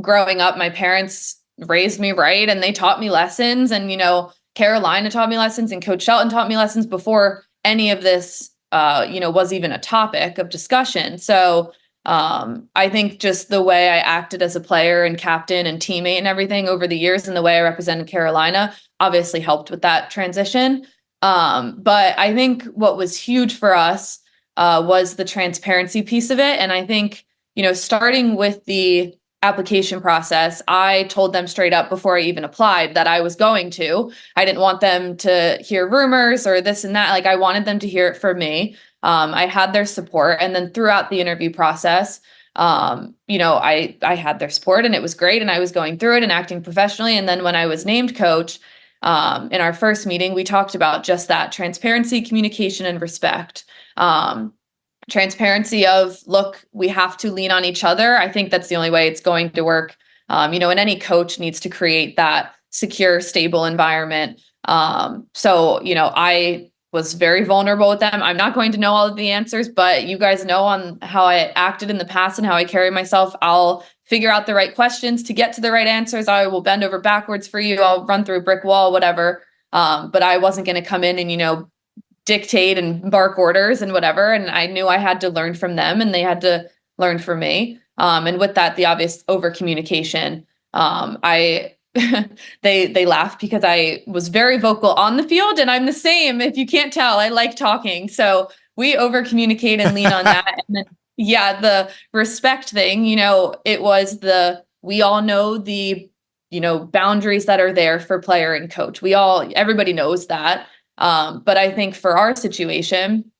growing up, my parents raised me right and they taught me lessons. And, Carolina taught me lessons and Coach Shelton taught me lessons before any of this, was even a topic of discussion. So I think just the way I acted as a player and captain and teammate and everything over the years and the way I represented Carolina obviously helped with that transition. But I think what was huge for us was the transparency piece of it. And I think, starting with the application process, I told them straight up before I even applied that I was going to. I didn't want them to hear rumors or this and that. Like, I wanted them to hear it from me. I had their support. And then throughout the interview process, I had their support and it was great. And I was going through it and acting professionally. And then when I was named coach, in our first meeting, we talked about just that: transparency, communication, and respect. Transparency of, look, we have to lean on each other. I think that's the only way it's going to work. And any coach needs to create that secure, stable environment. So I was very vulnerable with them. I'm not going to know all of the answers, but you guys know on how I acted in the past and how I carry myself. I'll figure out the right questions to get to the right answers. I will bend over backwards for you. I'll run through a brick wall, whatever. But I wasn't going to come in and, dictate and bark orders and whatever. And I knew I had to learn from them and they had to learn from me. And with that, the obvious over communication, they laugh because I was very vocal on the field and I'm the same. If you can't tell, I like talking. So we over communicate and lean on that. And then, the respect thing, it was we all know the, boundaries that are there for player and coach. Everybody knows that. But I think for our situation,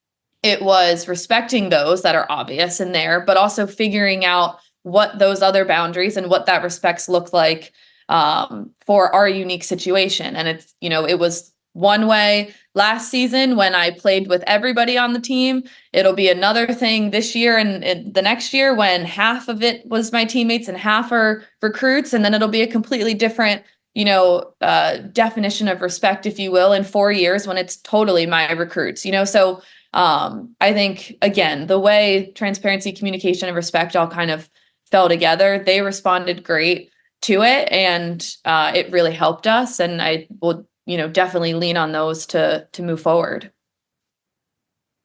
it was respecting those that are obvious in there, but also figuring out what those other boundaries and what that respects look like for our unique situation. And it's, it was one way last season when I played with everybody on the team. It'll be another thing this year and the next year when half of it was my teammates and half are recruits. And then it'll be a completely different definition of respect, if you will, in 4 years when it's totally my recruits, so I think, again, the way transparency, communication, and respect all kind of fell together, they responded great to it. And it really helped us. And I will, definitely lean on those to move forward.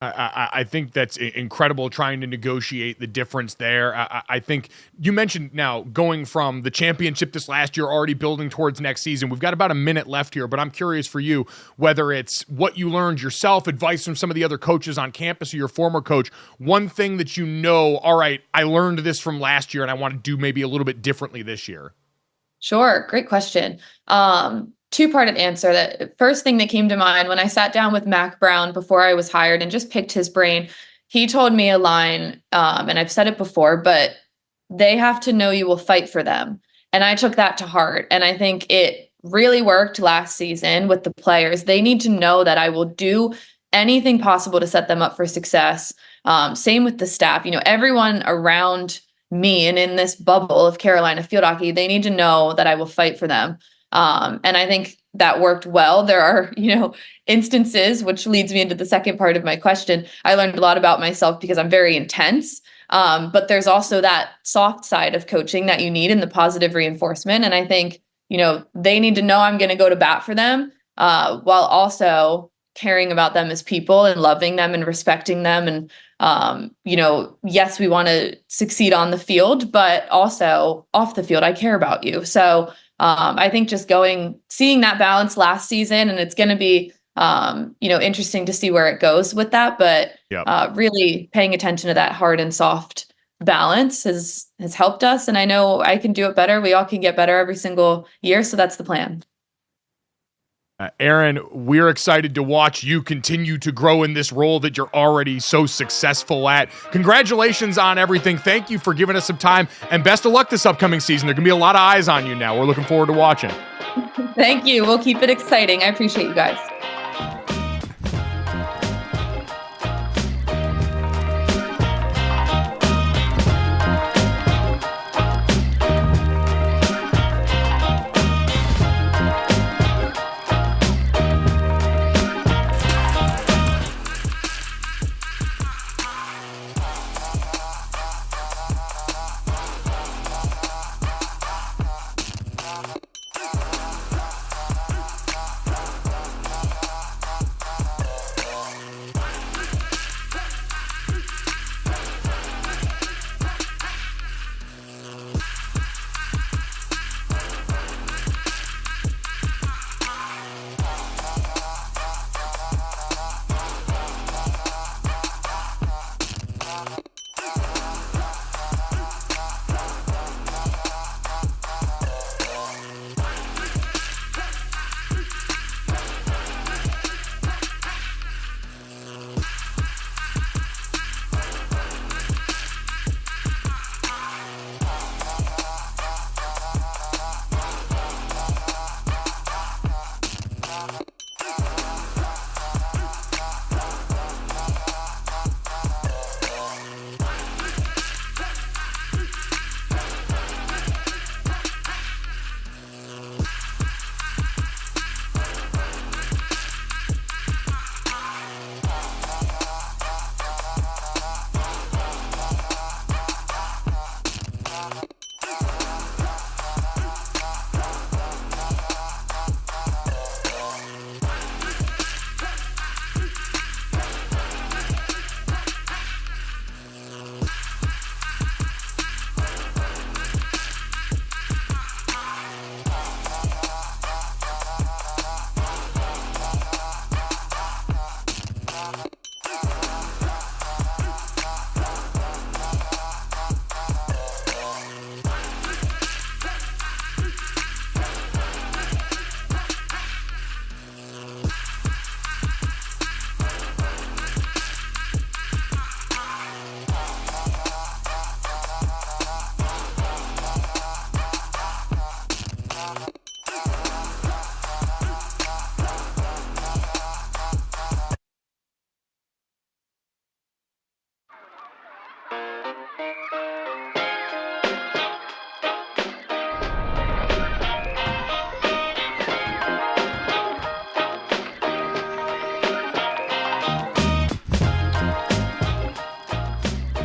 I think that's incredible, trying to negotiate the difference there. I think you mentioned now going from the championship this last year, already building towards next season. We've got about a minute left here, but I'm curious for you, whether it's what you learned yourself, advice from some of the other coaches on campus or your former coach, one thing that all right, I learned this from last year and I want to do maybe a little bit differently this year. Sure. Great question. Two-parted answer. That first thing that came to mind when I sat down with Mac Brown before I was hired and just picked his brain, he told me a line, and I've said it before, but they have to know you will fight for them. And I took that to heart. And I think it really worked last season with the players. They need to know that I will do anything possible to set them up for success. Same with the staff, everyone around me and in this bubble of Carolina field hockey, they need to know that I will fight for them. And I think that worked well. There are, instances, which leads me into the second part of my question. I learned a lot about myself because I'm very intense. But there's also that soft side of coaching that you need in the positive reinforcement. And I think, they need to know I'm going to go to bat for them, while also caring about them as people and loving them and respecting them. And, yes, we want to succeed on the field, but also off the field, I care about you. So I think just seeing that balance last season, and it's going to be, interesting to see where it goes with that, but really paying attention to that hard and soft balance has helped us. And I know I can do it better. We all can get better every single year. So that's the plan. Erin, we're excited to watch you continue to grow in this role that you're already so successful at. Congratulations on everything. Thank you for giving us some time, and best of luck this upcoming season. There can be a lot of eyes on you now. We're looking forward to watching. Thank you. We'll keep it exciting. I appreciate you guys.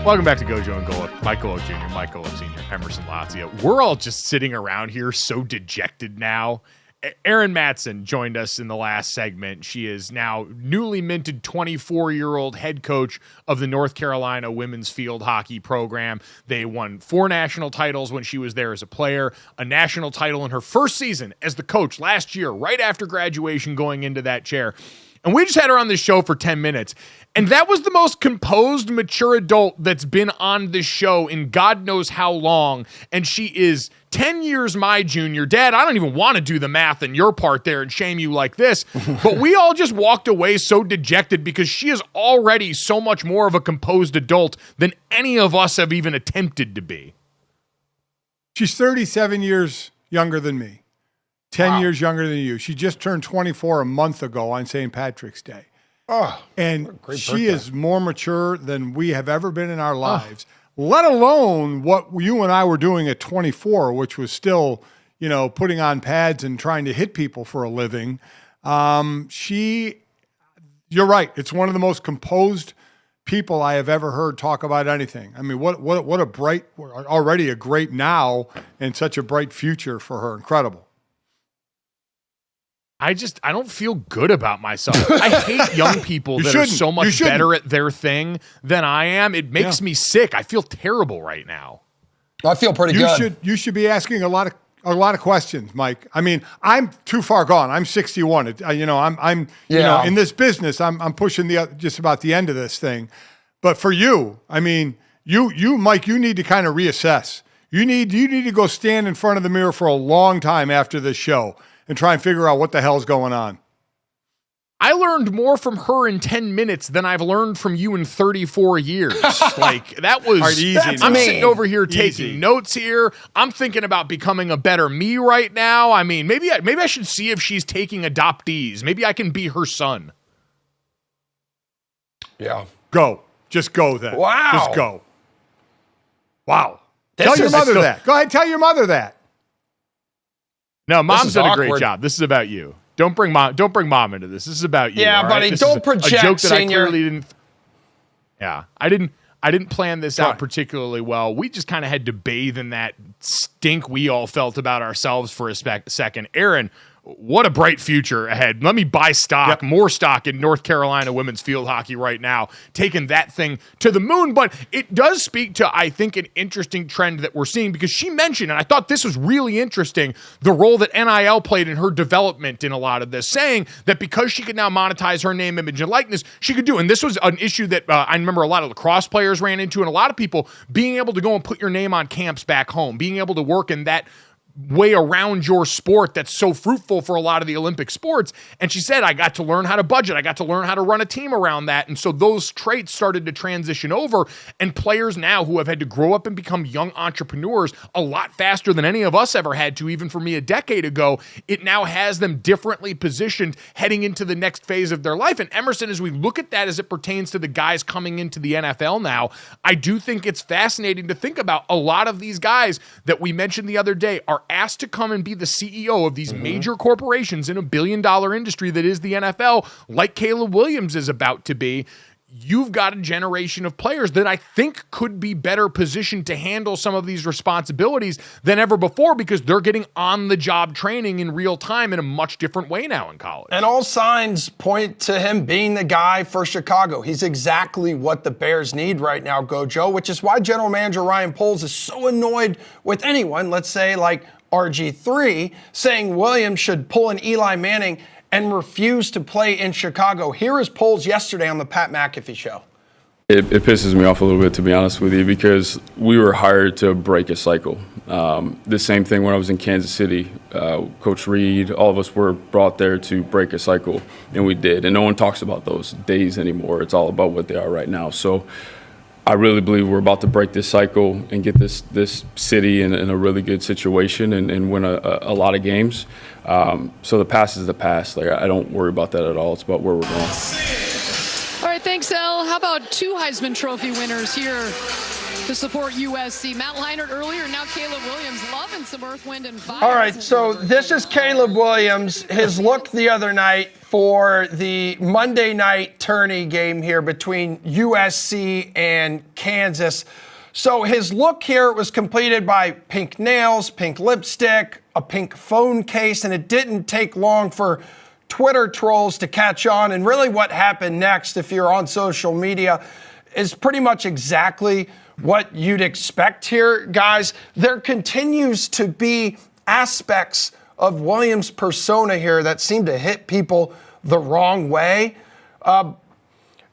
Welcome back to GoJo and Golic. Mike Golic Jr., Mike Golic Sr., Emerson Lazio. We're all just sitting around here so dejected now. Erin Matson joined us in the last segment. She is now newly minted 24-year-old head coach of the North Carolina women's field hockey program. They won 4 national titles when she was there as a player, a national title in her first season as the coach last year, right after graduation, going into that chair. And we just had her on this show for 10 minutes. And that was the most composed, mature adult that's been on this show in God knows how long. And she is 10 years my junior. Dad, I don't even want to do the math in your part there and shame you like this. But we all just walked away so dejected because she is already so much more of a composed adult than any of us have even attempted to be. She's 37 years younger than me. 10 years younger than you. She just turned 24 a month ago on St. Patrick's Day. Oh, and she is more mature than we have ever been in our lives, let alone what you and I were doing at 24, which was still, putting on pads and trying to hit people for a living. You're right. It's one of the most composed people I have ever heard talk about anything. I mean, what a bright, already a great now and such a bright future for her. Incredible. I don't feel good about myself. I hate young people that are so much better at their thing than I am. It makes me sick. I feel terrible right now. I feel pretty good. You should be asking a lot of questions, Mike. I mean, I'm too far gone. I'm 61. I'm in this business. I'm pushing just about the end of this thing. But for you, I mean, you Mike, you need to kind of reassess. You need to go stand in front of the mirror for a long time after this show and try and figure out what the hell's going on. I learned more from her in 10 minutes than I've learned from you in 34 years. That was easy. I'm sitting over here taking notes here. I'm thinking about becoming a better me right now. I mean, maybe I should see if she's taking adoptees. Maybe I can be her son. Yeah. Go. Just go then. Wow. Just go. Wow. Tell your mother that. Go ahead, tell your mother that. No, Mom's done a great job. This is about you. Don't bring mom into this. This is about you. Yeah, buddy. Don't project, a joke that senior. I clearly didn't. Yeah, I didn't plan this out particularly well. We just kind of had to bathe in that stink we all felt about ourselves for a second. Erin, what a bright future ahead. Let me buy stock, more stock in North Carolina women's field hockey right now, taking that thing to the moon. But it does speak to, I think, an interesting trend that we're seeing, because she mentioned, and I thought this was really interesting, the role that NIL played in her development in a lot of this, saying that because she could now monetize her name, image, and likeness, she could do. And this was an issue that I remember a lot of lacrosse players ran into, and a lot of people being able to go and put your name on camps back home, being able to work in that way around your sport that's so fruitful for a lot of the Olympic sports. And she said, I got to learn how to budget. I got to learn how to run a team around that. And so those traits started to transition over, and players now who have had to grow up and become young entrepreneurs a lot faster than any of us ever had to, even for me a decade ago, it now has them differently positioned heading into the next phase of their life. And Emerson, as we look at that as it pertains to the guys coming into the NFL now, I do think it's fascinating to think about a lot of these guys that we mentioned the other day are asked to come and be the CEO of these major corporations in a billion-dollar industry that is the NFL, like Caleb Williams is about to be. You've got a generation of players that I think could be better positioned to handle some of these responsibilities than ever before, because they're getting on-the-job training in real time in a much different way now in college. And all signs point to him being the guy for Chicago. He's exactly what the Bears need right now, GoJo, which is why General Manager Ryan Poles is so annoyed with anyone, let's say like RG3, saying Williams should pull an Eli Manning and refuse to play in Chicago. Here is polls yesterday on the Pat McAfee Show. It pisses me off a little bit, to be honest with you, because we were hired to break a cycle. The same thing when I was in Kansas City. Coach Reed, all of us were brought there to break a cycle, and we did. And no one talks about those days anymore. It's all about what they are right now. So I really believe we're about to break this cycle and get this city in a really good situation and win a lot of games. So the past is the past. Like, I don't worry about that at all. It's about where we're going. All right, thanks, El. How about two Heisman Trophy winners here to support USC? Matt Leinart earlier, now Caleb Williams, loving some Earth, Wind, and Fire. All right, so this is Caleb Williams. His look the other night for the Monday night tourney game here between USC and Kansas. So his look here was completed by pink nails, pink lipstick, a pink phone case, and it didn't take long for Twitter trolls to catch on. And really what happened next, if you're on social media, is pretty much exactly what you'd expect here, guys. There continues to be aspects of Williams' persona here that seem to hit people the wrong way.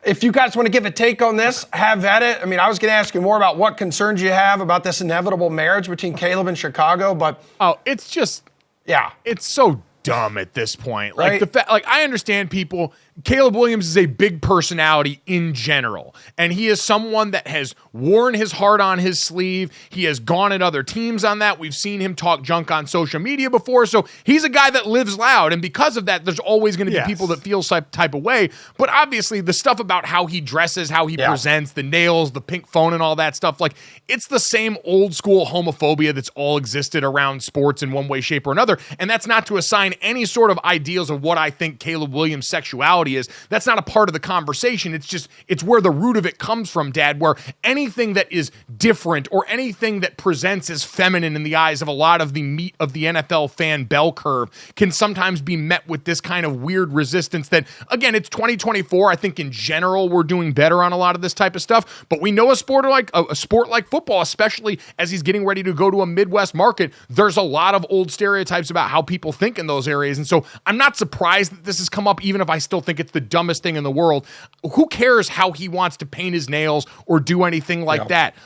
If you guys want to give a take on this, have at it. I mean, I was going to ask you more about what concerns you have about this inevitable marriage between Caleb and Chicago, but it's just, yeah, it's so dumb at this point. Right? Like I understand people. Caleb Williams is a big personality in general, and he is someone that has worn his heart on his sleeve. He has gone at other teams on that. We've seen him talk junk on social media before, so he's a guy that lives loud, and because of that, there's always going to be people that feel some type of way. But obviously, the stuff about how he dresses, how he presents, the nails, the pink phone, and all that stuff, like, it's the same old school homophobia that's all existed around sports in one way, shape, or another, and that's not to assign any sort of ideals of what I think Caleb Williams' sexuality is. That's not a part of the conversation. It's where the root of it comes from, Dad, where anything that is different or anything that presents as feminine in the eyes of a lot of the meat of the NFL fan bell curve can sometimes be met with this kind of weird resistance that, again, it's 2024. I think in general we're doing better on a lot of this type of stuff, but we know a sport like football, especially as he's getting ready to go to a Midwest market, there's a lot of old stereotypes about how people think in those areas. And so I'm not surprised that this has come up, even if I still think it's the dumbest thing in the world. Who cares how he wants to paint his nails or do anything like that?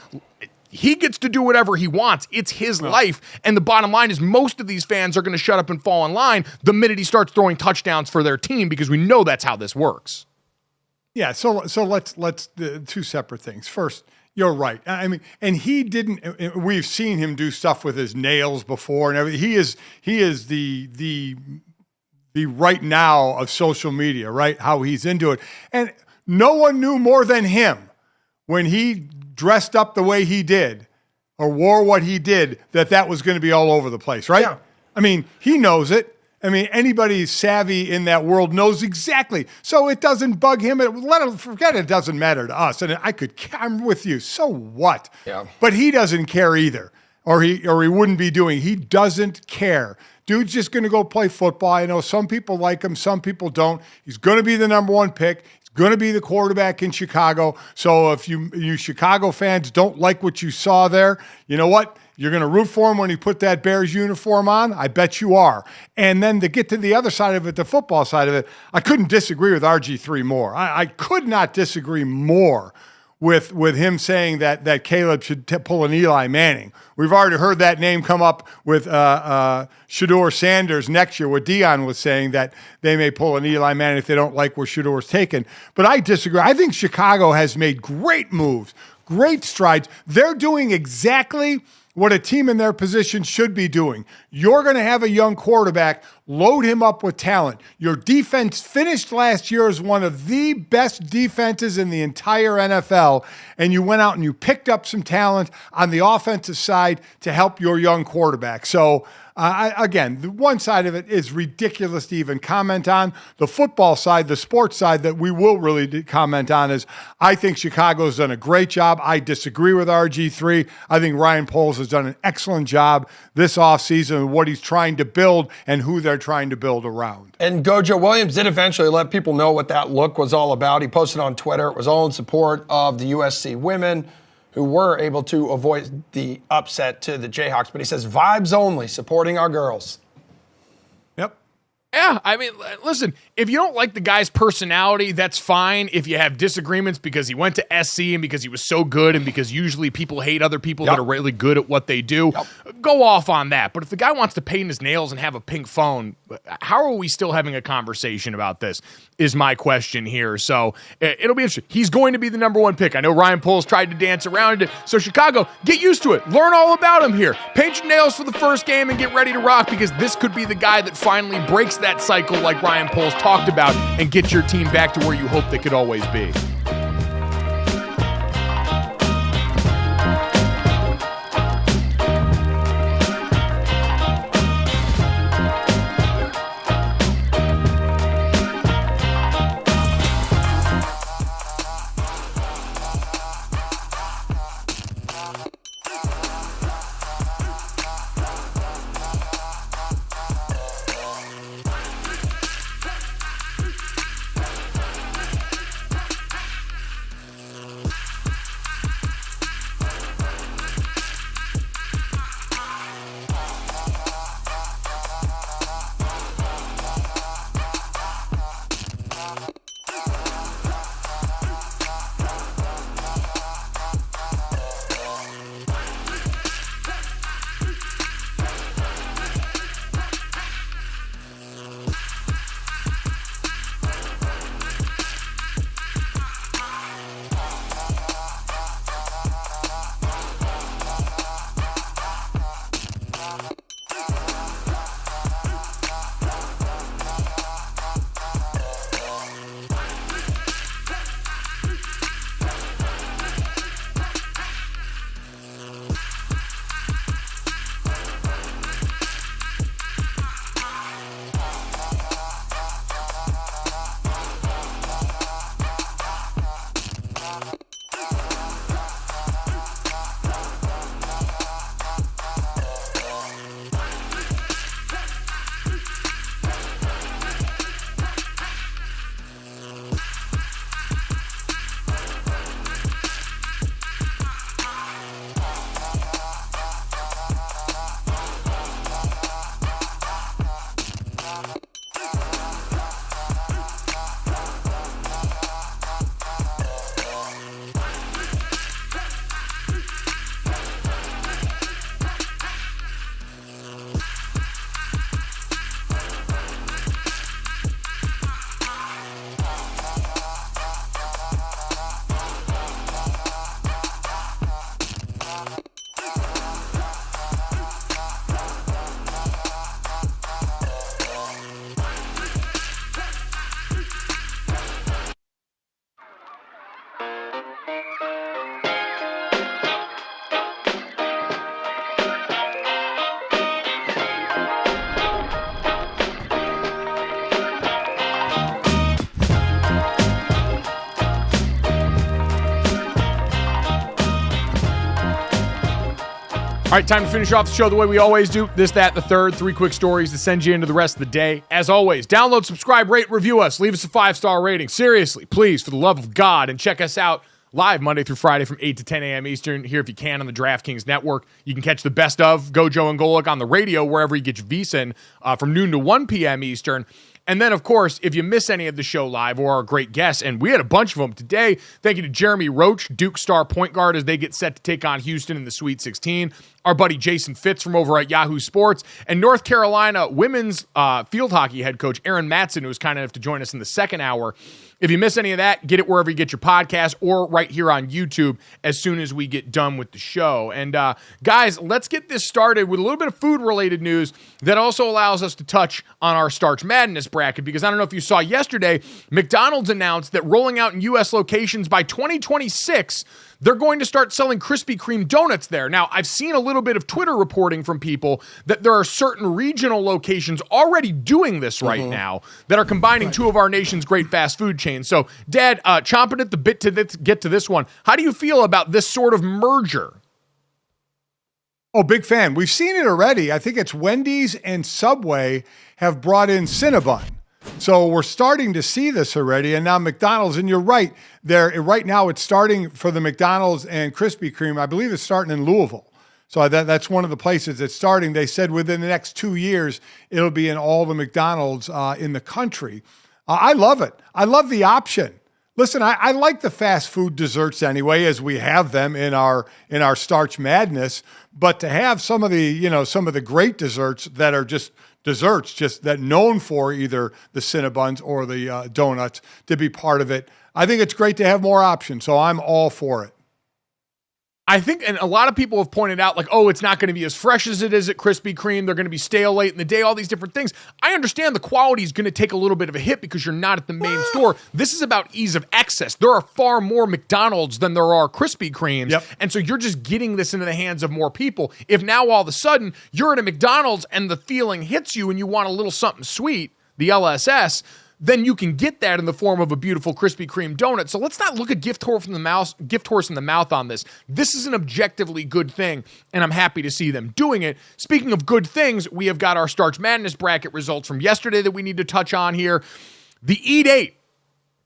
He gets to do whatever he wants. It's his life. And the bottom line is most of these fans are going to shut up and fall in line the minute he starts throwing touchdowns for their team, because we know that's how this works. Yeah, so let's two separate things. First, you're right. I mean, and he didn't. We've seen him do stuff with his nails before and everything. He is the right now of social media, right? How he's into it. And no one knew more than him when he dressed up the way he did or wore what he did that was going to be all over the place, right? Yeah. I mean, he knows it. I mean, anybody savvy in that world knows exactly. So it doesn't bug him. Forget it doesn't matter to us. And I'm with you. So what? Yeah. But he doesn't care either. Or he wouldn't be doing. He doesn't care. Dude's just going to go play football. I know some people like him, some people don't. He's going to be the number one pick. He's going to be the quarterback in Chicago. So if you Chicago fans don't like what you saw there, you know what? You're going to root for him when he put that Bears uniform on? I bet you are. And then to get to the other side of it, the football side of it, I couldn't disagree with RG3 more. I could not disagree more with him saying that Caleb should pull an Eli Manning. We've already heard that name come up with Shedeur Sanders next year, what Dion was saying, that they may pull an Eli Manning if they don't like where Shedeur's taken. But I disagree. I think Chicago has made great moves, great strides. They're doing exactly what a team in their position should be doing. You're going to have a young quarterback, load him up with talent. Your defense finished last year as one of the best defenses in the entire NFL, and you went out and you picked up some talent on the offensive side to help your young quarterback. So, again, the one side of it is ridiculous to even comment on. The football side, the sports side that we will really comment on is I think Chicago's done a great job. I disagree with RG3. I think Ryan Poles has done an excellent job this offseason of what he's trying to build and who they're trying to build around. And GoJo Williams did eventually let people know what that look was all about. He posted on Twitter. It was all in support of the USC women, who were able to avoid the upset to the Jayhawks. But he says, vibes only, supporting our girls. Yep. Yeah, I mean, listen, if you don't like the guy's personality, that's fine. If you have disagreements because he went to SC and because he was so good and because usually people hate other people that are really good at what they do, go off on that. But if the guy wants to paint his nails and have a pink phone, how are we still having a conversation about this is my question here. So it'll be interesting. He's going to be the number one pick. I know Ryan Poles tried to dance around it. So Chicago, get used to it. Learn all about him here. Paint your nails for the first game and get ready to rock, because this could be the guy that finally breaks that cycle like Ryan Poles talked about and get your team back to where you hope they could always be. All right, time to finish off the show the way we always do. This, that, the third. 3 quick stories to send you into the rest of the day. As always, download, subscribe, rate, review us. Leave us a 5-star rating. Seriously, please, for the love of God. And check us out live Monday through Friday from 8 to 10 a.m. Eastern here if you can on the DraftKings Network. You can catch the best of GoJo and Golic on the radio wherever you get your VSiN from noon to 1 p.m. Eastern. And then, of course, if you miss any of the show live or our great guests, and we had a bunch of them today, thank you to Jeremy Roach, Duke star point guard, as they get set to take on Houston in the Sweet 16. Our buddy Jason Fitz from over at Yahoo Sports, and North Carolina women's field hockey head coach Erin Matson, who was kind enough to join us in the second hour. If you miss any of that, get it wherever you get your podcast or right here on YouTube as soon as we get done with the show. And guys, let's get this started with a little bit of food-related news that also allows us to touch on our Starch Madness bracket, because I don't know if you saw yesterday, McDonald's announced that rolling out in U.S. locations by 2026, they're going to start selling Krispy Kreme donuts there. Now, I've seen a little bit of Twitter reporting from people that there are certain regional locations already doing this right now that are combining two of our nation's great fast food chains. So, Dad, chomping at the bit to get to this one, how do you feel about this sort of merger? Oh, big fan. We've seen it already. I think it's Wendy's and Subway have brought in Cinnabon. So we're starting to see this already, and now McDonald's, and you're right, right now it's starting for the McDonald's and Krispy Kreme. I believe it's starting in Louisville. So that's one of the places it's starting. They said within the next 2 years, it'll be in all the McDonald's in the country. I love it. I love the option. Listen, I like the fast food desserts anyway, as we have them in our Starch Madness. But to have some of the great desserts that are just desserts, just that known for either the Cinnabons or the donuts, to be part of it, I think it's great to have more options. So I'm all for it. I think, and a lot of people have pointed out, like, oh, it's not going to be as fresh as it is at Krispy Kreme. They're going to be stale late in the day, all these different things. I understand the quality is going to take a little bit of a hit because you're not at the main store. This is about ease of access. There are far more McDonald's than there are Krispy Kremes. Yep. And so you're just getting this into the hands of more people. If now all of a sudden you're at a McDonald's and the feeling hits you and you want a little something sweet, the LSS, then you can get that in the form of a beautiful Krispy Kreme donut. So let's not look a gift horse in the mouth on this. This is an objectively good thing, and I'm happy to see them doing it. Speaking of good things, we have got our Starch Madness bracket results from yesterday that we need to touch on here. The Eat 8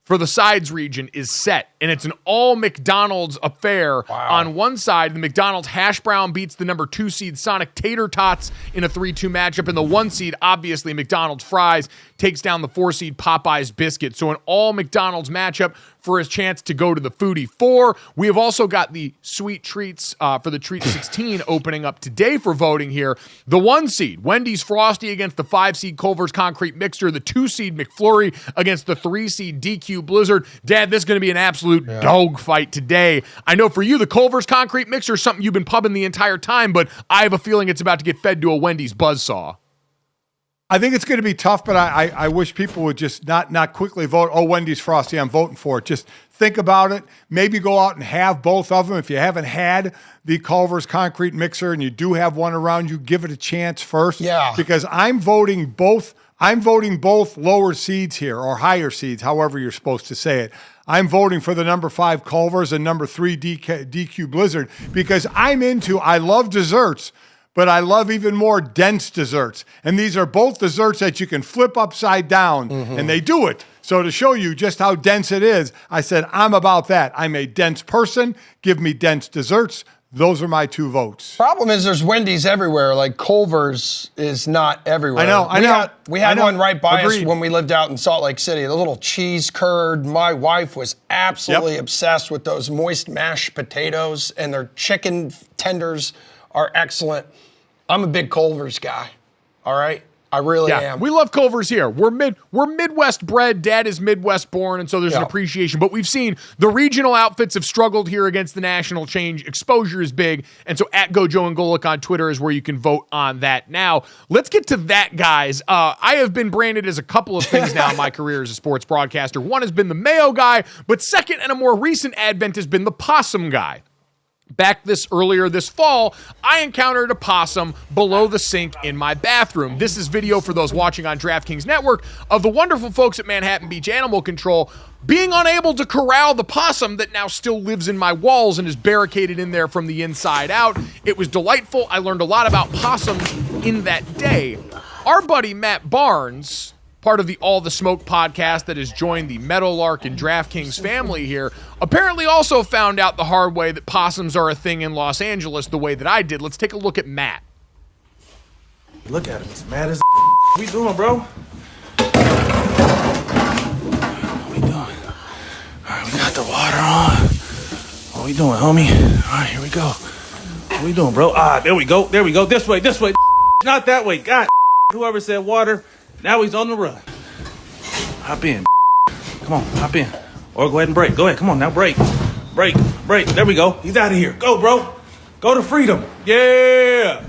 for the sides region is set, and it's an all McDonald's affair. Wow. On one side, the McDonald's hash brown beats the number 2 seed Sonic Tater Tots in a 3-2 matchup, and the 1 seed, obviously McDonald's fries, takes down the 4 seed Popeyes biscuit. So an all McDonald's matchup for his chance to go to the Foodie 4. We have also got the sweet treats for the Treat 16 opening up today for voting here. The 1 seed, Wendy's Frosty against the 5 seed Culver's Concrete Mixer, the 2 seed McFlurry against the 3 seed DQ Blizzard. Dad, this is going to be an absolute dog fight today. I know for you, the Culver's Concrete Mixer is something you've been pubbing the entire time, but I have a feeling it's about to get fed to a Wendy's buzzsaw. I think it's going to be tough, but I wish people would just not quickly vote, oh, Wendy's Frosty, I'm voting for it. Just think about it. Maybe go out and have both of them. If you haven't had the Culver's Concrete Mixer and you do have one around you, give it a chance first. Yeah. Because I'm voting both lower seeds here, or higher seeds, however you're supposed to say it. I'm voting for the number 5 Culver's and number 3 DQ Blizzard because I love desserts, but I love even more dense desserts. And these are both desserts that you can flip upside down, and they do it. So to show you just how dense it is, I said, I'm about that. I'm a dense person. Give me dense desserts. Those are my 2 votes. Problem is there's Wendy's everywhere. Like Culver's is not everywhere. I know. We had one right by Agreed. us when we lived out in Salt Lake City. The little cheese curd. My wife was absolutely obsessed with those moist mashed potatoes, and their chicken tenders are excellent. I'm a big Culver's guy. All right? I really am. We love Culver's here. We're Midwest bred. Dad is Midwest born, and so there's an appreciation. But we've seen the regional outfits have struggled here against the national change. Exposure is big, and so at GoJo and Golic on Twitter is where you can vote on that. Now, let's get to that, guys. I have been branded as a couple of things now in my career as a sports broadcaster. One has been the mayo guy, but second and a more recent advent has been the possum guy. Back earlier this fall, I encountered a possum below the sink in my bathroom. This is video for those watching on DraftKings Network of the wonderful folks at Manhattan Beach Animal Control being unable to corral the possum that now still lives in my walls and is barricaded in there from the inside out. It was delightful. I learned a lot about possums in that day. Our buddy Matt Barnes, part of the All the Smoke podcast that has joined the Meadowlark and DraftKings family here, apparently also found out the hard way that possums are a thing in Los Angeles the way that I did. Let's take a look at Matt. Look at him. He's mad as What we doing, bro? What we doing? All right, we got the water on. What we doing, homie? All right, here we go. What we doing, bro? There we go. There we go. This way. Not that way. God, whoever said water. Now he's on the run. Hop in. Come on, hop in. Or go ahead and break. Go ahead. Come on now, break. Break. There we go. He's out of here. Go, bro. Go to freedom. Yeah.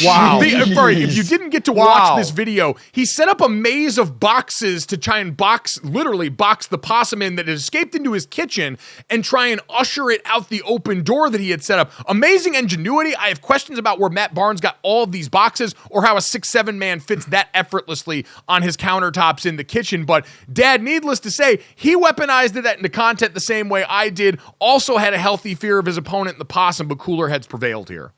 Wow. If you didn't get to watch this video, he set up a maze of boxes to try and literally box the possum in that had escaped into his kitchen and try and usher it out the open door that he had set up. Amazing ingenuity. I have questions about where Matt Barnes got all of these boxes or how a 6'7" man fits that effortlessly on his countertops in the kitchen. But Dad, needless to say, he weaponized that into content the same way I did. Also had a healthy fear of his opponent in the possum, but cooler heads prevailed here.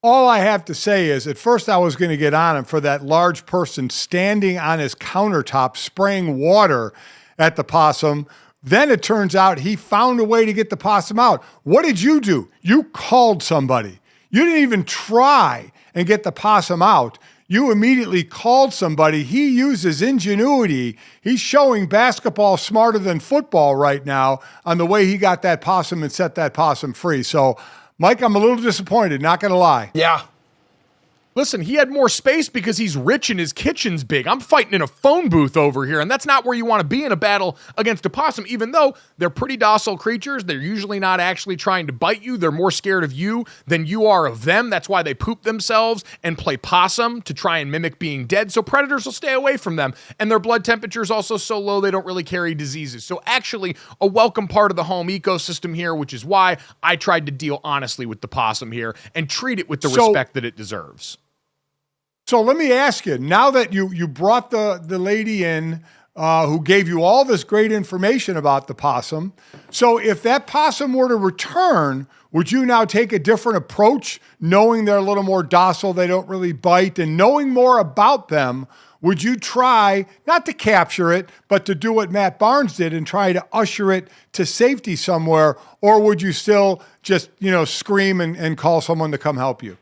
All I have to say is, at first I was going to get on him for that large person standing on his countertop spraying water at the possum. Then it turns out he found a way to get the possum out. What did you do? You called somebody. You didn't even try and get the possum out. You immediately called somebody. He uses ingenuity. He's showing basketball smarter than football right now on the way he got that possum and set that possum free. So, Mike, I'm a little disappointed, not going to lie. Yeah. Listen, he had more space because he's rich and his kitchen's big. I'm fighting in a phone booth over here, and that's not where you want to be in a battle against a possum, even though they're pretty docile creatures. They're usually not actually trying to bite you. They're more scared of you than you are of them. That's why they poop themselves and play possum to try and mimic being dead, so predators will stay away from them. And their blood temperature is also so low they don't really carry diseases. So actually a welcome part of the home ecosystem here, which is why I tried to deal honestly with the possum here and treat it with the respect that it deserves. So let me ask you, now that you brought the lady in who gave you all this great information about the possum, so if that possum were to return, would you now take a different approach, knowing they're a little more docile, they don't really bite, and knowing more about them, would you try, not to capture it, but to do what Matt Barnes did and try to usher it to safety somewhere, or would you still just, scream and call someone to come help you?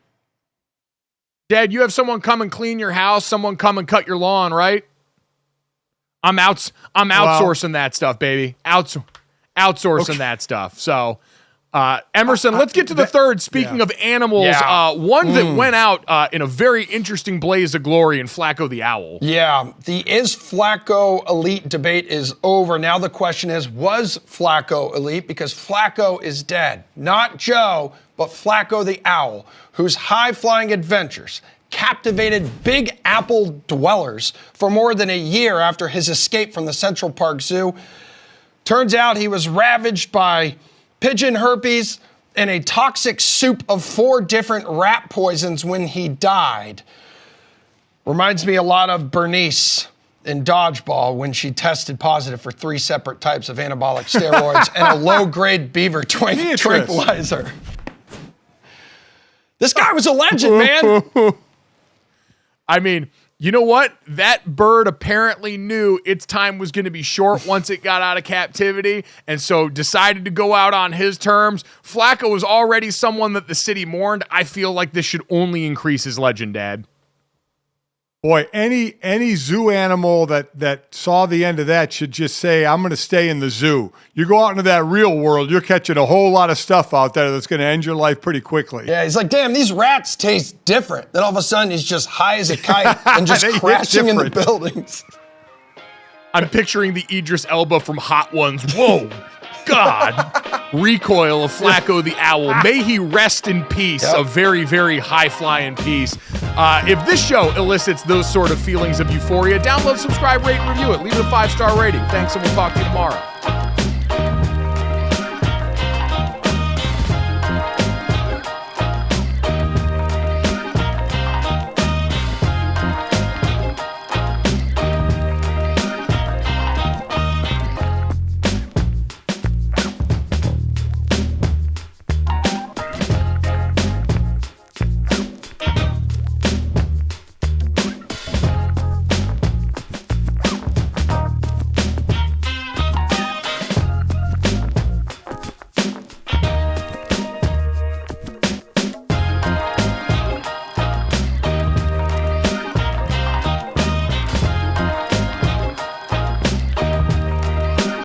Dad, you have someone come and clean your house, someone come and cut your lawn, right? I'm outsourcing that stuff, baby. Outsourcing that stuff. So, Emerson, let's get to the third. Speaking of animals, one that went out in a very interesting blaze of glory in Flacco the Owl. Yeah, the is Flacco elite debate is over. Now the question is, was Flacco elite? Because Flacco is dead. Not Joe, but Flacco the Owl, whose high-flying adventures captivated Big Apple dwellers for more than a year after his escape from the Central Park Zoo. Turns out he was ravaged by pigeon herpes and a toxic soup of 4 different rat poisons when he died. Reminds me a lot of Bernice in Dodgeball when she tested positive for 3 separate types of anabolic steroids and a low-grade beaver tranquilizer. This guy was a legend, man. I mean, you know what? That bird apparently knew its time was going to be short once it got out of captivity, and so decided to go out on his terms. Flacco was already someone that the city mourned. I feel like this should only increase his legend, Dad. Boy, any zoo animal that saw the end of that should just say, I'm going to stay in the zoo. You go out into that real world, you're catching a whole lot of stuff out there that's going to end your life pretty quickly. Yeah, he's like, damn, these rats taste different. Then all of a sudden, he's just high as a kite and just crashing in the buildings. I'm picturing the Idris Elba from Hot Ones. Whoa, God. Recoil of Flacco the Owl. May he rest in peace. Yep. A very, very high-flying piece. If this show elicits those sort of feelings of euphoria, download, subscribe, rate, and review it. Leave it a 5-star rating. Thanks, and we'll talk to you tomorrow.